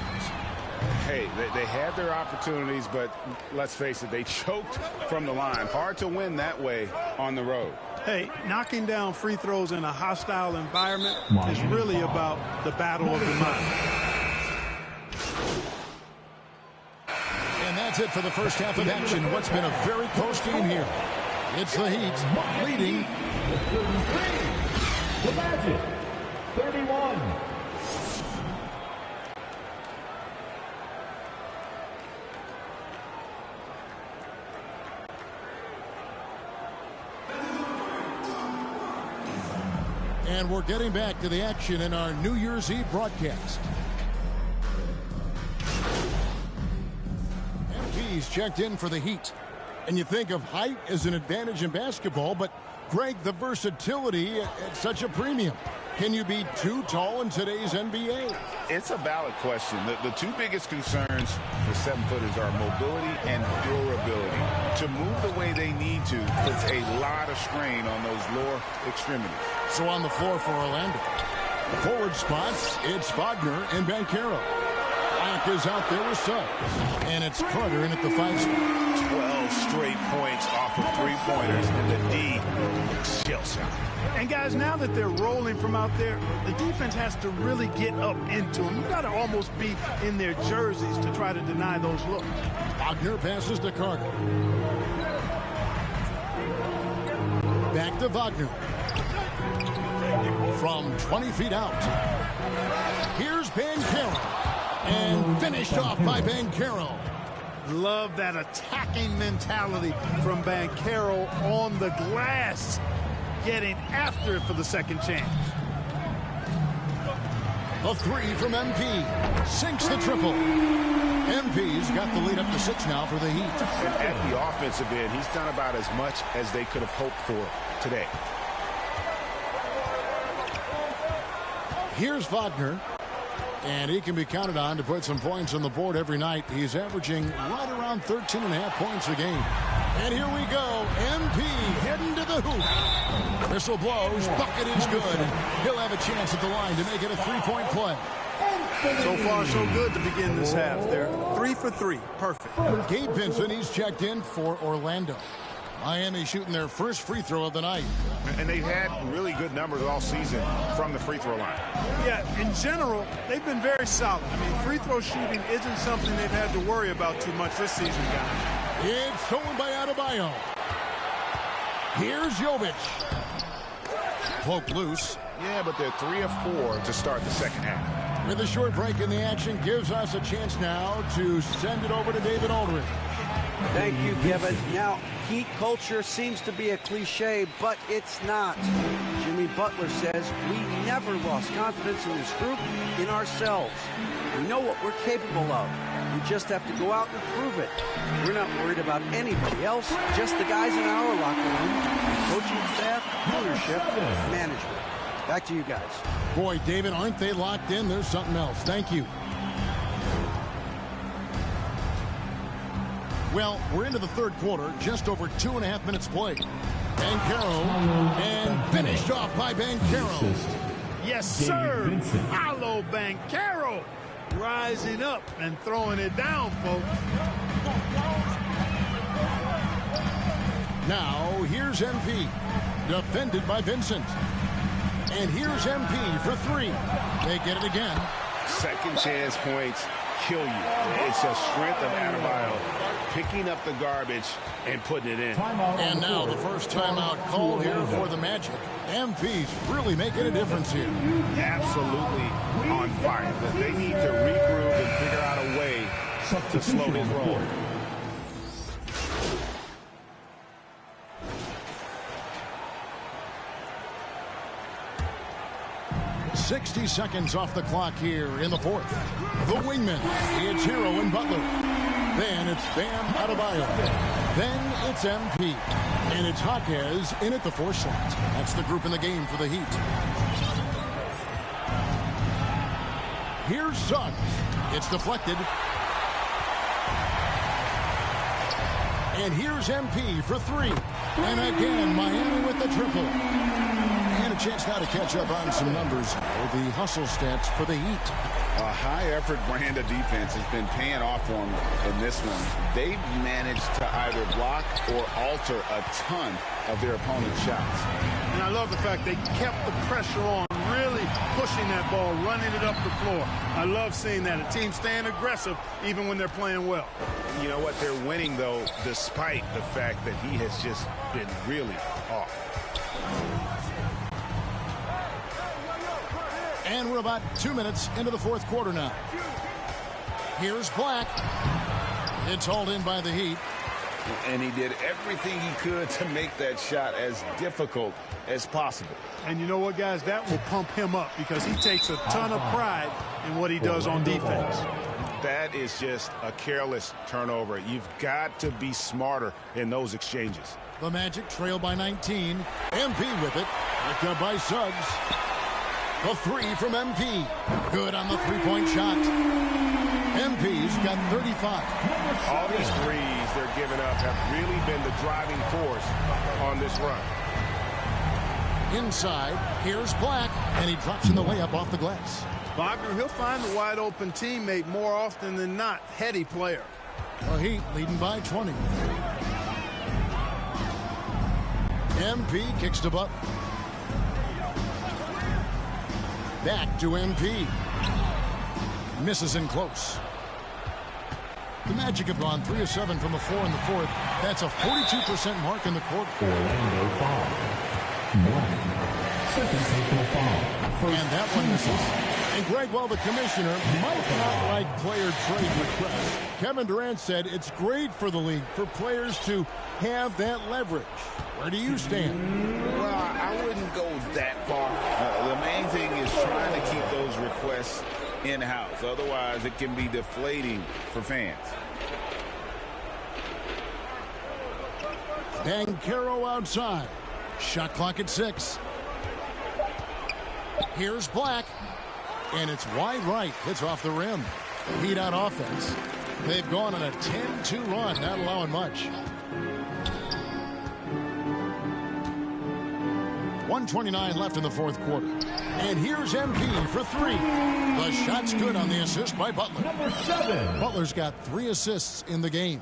Speaker 7: Hey, they had their opportunities, but let's face it, they choked from the line. Hard to win that way on the road.
Speaker 2: Hey, knocking down free throws in a hostile environment is really about the battle of the mind.
Speaker 5: And that's it for the first half of action. What's been a very close game here. It's the Heat leading.
Speaker 8: The Magic, 31.
Speaker 5: And we're getting back to the action in our New Year's Eve broadcast. MP's checked in for the Heat. And you think of height as an advantage in basketball, but Greg, the versatility at such a premium. Can you be too tall in today's NBA?
Speaker 7: It's a valid question. The 2 biggest concerns for 7-footers are mobility and durability. To move the way they need to puts a lot of strain on those lower extremities.
Speaker 5: So on the floor for Orlando. Forward spots, it's Wagner and Banchero. Black is out there with subs. And it's Carter in at the 5 spot.
Speaker 7: 12 straight points off of 3-pointers in the D shell shot.
Speaker 2: And guys, now that they're rolling from out there, the defense has to really get up into them. You got to almost be in their jerseys to try to deny those looks.
Speaker 5: Wagner passes to Carter. Back to Wagner. From 20 feet out. Here's Banchero. And finished off by Banchero.
Speaker 2: Love that attacking mentality from Banchero on the glass. Getting after it for the second chance.
Speaker 5: A 3 from MP. Sinks the triple. MP's got the lead up to 6 now for the Heat.
Speaker 7: And at the offensive end, he's done about as much as they could have hoped for today.
Speaker 5: Here's Wagner. And he can be counted on to put some points on the board every night. He's averaging right around 13.5 points a game. And here we go. MP heading to the hoop. Whistle blows. Bucket is good. He'll have a chance at the line to make it a 3-point play.
Speaker 2: So far, so good to begin this half. They're 3 for 3. Perfect.
Speaker 5: Gabe Vincent, he's checked in for Orlando. Miami shooting their first free throw of the night.
Speaker 7: And they've had really good numbers all season from the free throw line.
Speaker 2: Yeah, in general, they've been very solid. I mean, free throw shooting isn't something they've had to worry about too much this season, guys.
Speaker 5: It's stolen by Adebayo. Here's Jovic. Poke loose.
Speaker 7: Yeah, but they're 3 of 4 to start the second half.
Speaker 5: With a short break in the action, gives us a chance now to send it over to David Aldridge.
Speaker 9: Thank you, Kevin. Now, Heat culture seems to be a cliche, but it's not. Jimmy Butler says we never lost confidence in this group, in ourselves. We know what we're capable of. We just have to go out and prove it. We're not worried about anybody else, just the guys in our locker room, coaching staff, ownership, management. Back to you guys.
Speaker 5: Boy, David, aren't they locked in? There's something else. Thank you. Well, we're into the third quarter, just over 2.5 minutes played. Banchero, and finished off by Banchero.
Speaker 2: Yes, sir. Follow Banchero. Rising up and throwing it down, folks.
Speaker 5: Now, here's MP. Defended by Vincent. And here's MP for three. They get it again.
Speaker 7: Second chance points kill you. It's a strength of Adebayo picking up the garbage and putting it in.
Speaker 5: And now the first timeout called here for the Magic. MP's really making a difference here.
Speaker 7: Absolutely on fire. They need to regroup and figure out a way to slow his roll.
Speaker 5: .60 seconds off the clock here in the fourth. The wingman, it's Hero and Butler. Then it's Bam Adebayo. Then it's MP. And it's Jaquez in at the 4 slot. That's the group in the game for the Heat. Here's Suggs. It's deflected. And here's MP for three. And again, Miami with the triple. And a chance now to catch up on some numbers for the hustle stats for the Heat.
Speaker 7: A high-effort brand of defense has been paying off for them in this one. They've managed to either block or alter a ton of their opponent's shots.
Speaker 2: And I love the fact they kept the pressure on, really pushing that ball, running it up the floor. I love seeing that. A team staying aggressive even when they're playing well.
Speaker 7: You know what? They're winning, though, despite the fact that he has just been really off.
Speaker 5: And we're about 2 minutes into the fourth quarter now. Here's Black. It's hauled in by the Heat.
Speaker 7: And he did everything he could to make that shot as difficult as possible.
Speaker 2: And you know what, guys? That will pump him up because he takes a ton of pride in what he does on defense.
Speaker 7: That is just a careless turnover. You've got to be smarter in those exchanges.
Speaker 5: The Magic trail by 19. MP with it. Picked up by Suggs. The three from MP. Good on the three-point shot. MP's got 35.
Speaker 7: All these threes they're giving up have really been the driving force on this run.
Speaker 5: Inside, here's Black, and he drops in the layup off the glass.
Speaker 2: Wagner, he'll find the wide-open teammate more often than not. Heady player.
Speaker 5: The Heat leading by 20. MP kicks to Butler. Back to MP. Misses in close. The Magic have gone 3 of 7 from the floor in the fourth. That's a 42% mark in the quarter.
Speaker 8: Orlando foul. 1. Second personal foul.
Speaker 5: And that one misses. And Greg, while the commissioner might not like player trade requests, Kevin Durant said it's great for the league for players to have that leverage. Where do you stand?
Speaker 7: Well, I wouldn't go that far. The main thing is trying to keep those requests in-house. Otherwise, it can be deflating for fans.
Speaker 5: Banchero outside. Shot clock at 6. Here's Black. And it's wide right. It's off the rim. Heat on offense. They've gone on a 10-2 run, not allowing much. 1:29 left in the fourth quarter. And here's MP for three. The shot's good on the assist by Butler.
Speaker 8: Number 7.
Speaker 5: Butler's got 3 assists in the game.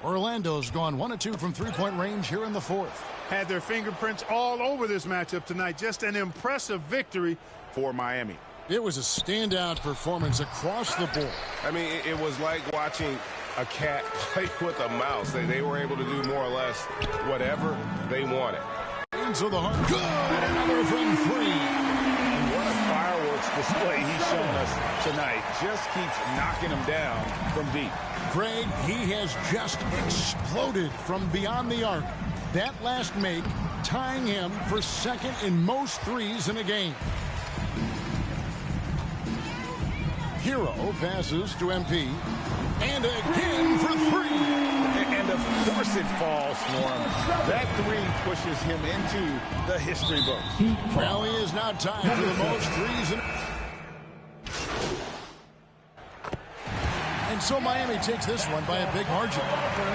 Speaker 5: Orlando's gone 1 of 2 from three-point range here in the fourth.
Speaker 2: Had their fingerprints all over this matchup tonight. Just an impressive victory
Speaker 7: for Miami.
Speaker 5: It was a standout performance across the board.
Speaker 10: I mean, it was like watching a cat play with a mouse. They were able to do more or less whatever they wanted.
Speaker 5: Into the heart. Good. Another from 3.
Speaker 7: And what a fireworks display he's shown us tonight. Just keeps knocking them down from deep.
Speaker 5: Craig, he has just exploded from beyond the arc. That last make tying him for second in most threes in a game. Hero passes to MP. And again for 3.
Speaker 7: And of course it falls for him. That 3 pushes him into the history books.
Speaker 5: Well, he is now tied for the most threes. And so Miami takes this one by a big margin.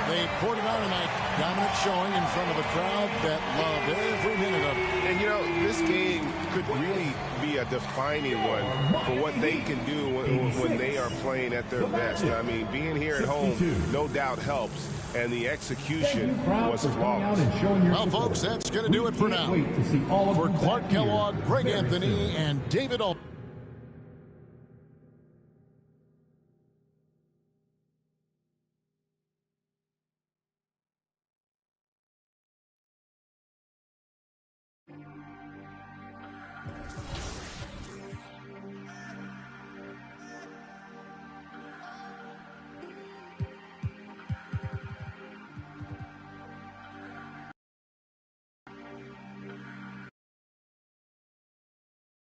Speaker 5: They poured it on tonight. Dominant showing in front of a crowd that loved every minute of it.
Speaker 10: And, you know, this game could really be a defining one for what they can do when they are playing at their best. I mean, being here at home no doubt helps, and the execution was flawless.
Speaker 5: Well, folks, that's going to do it for now. For Clark Kellogg, Greg Anthony, and David Alt.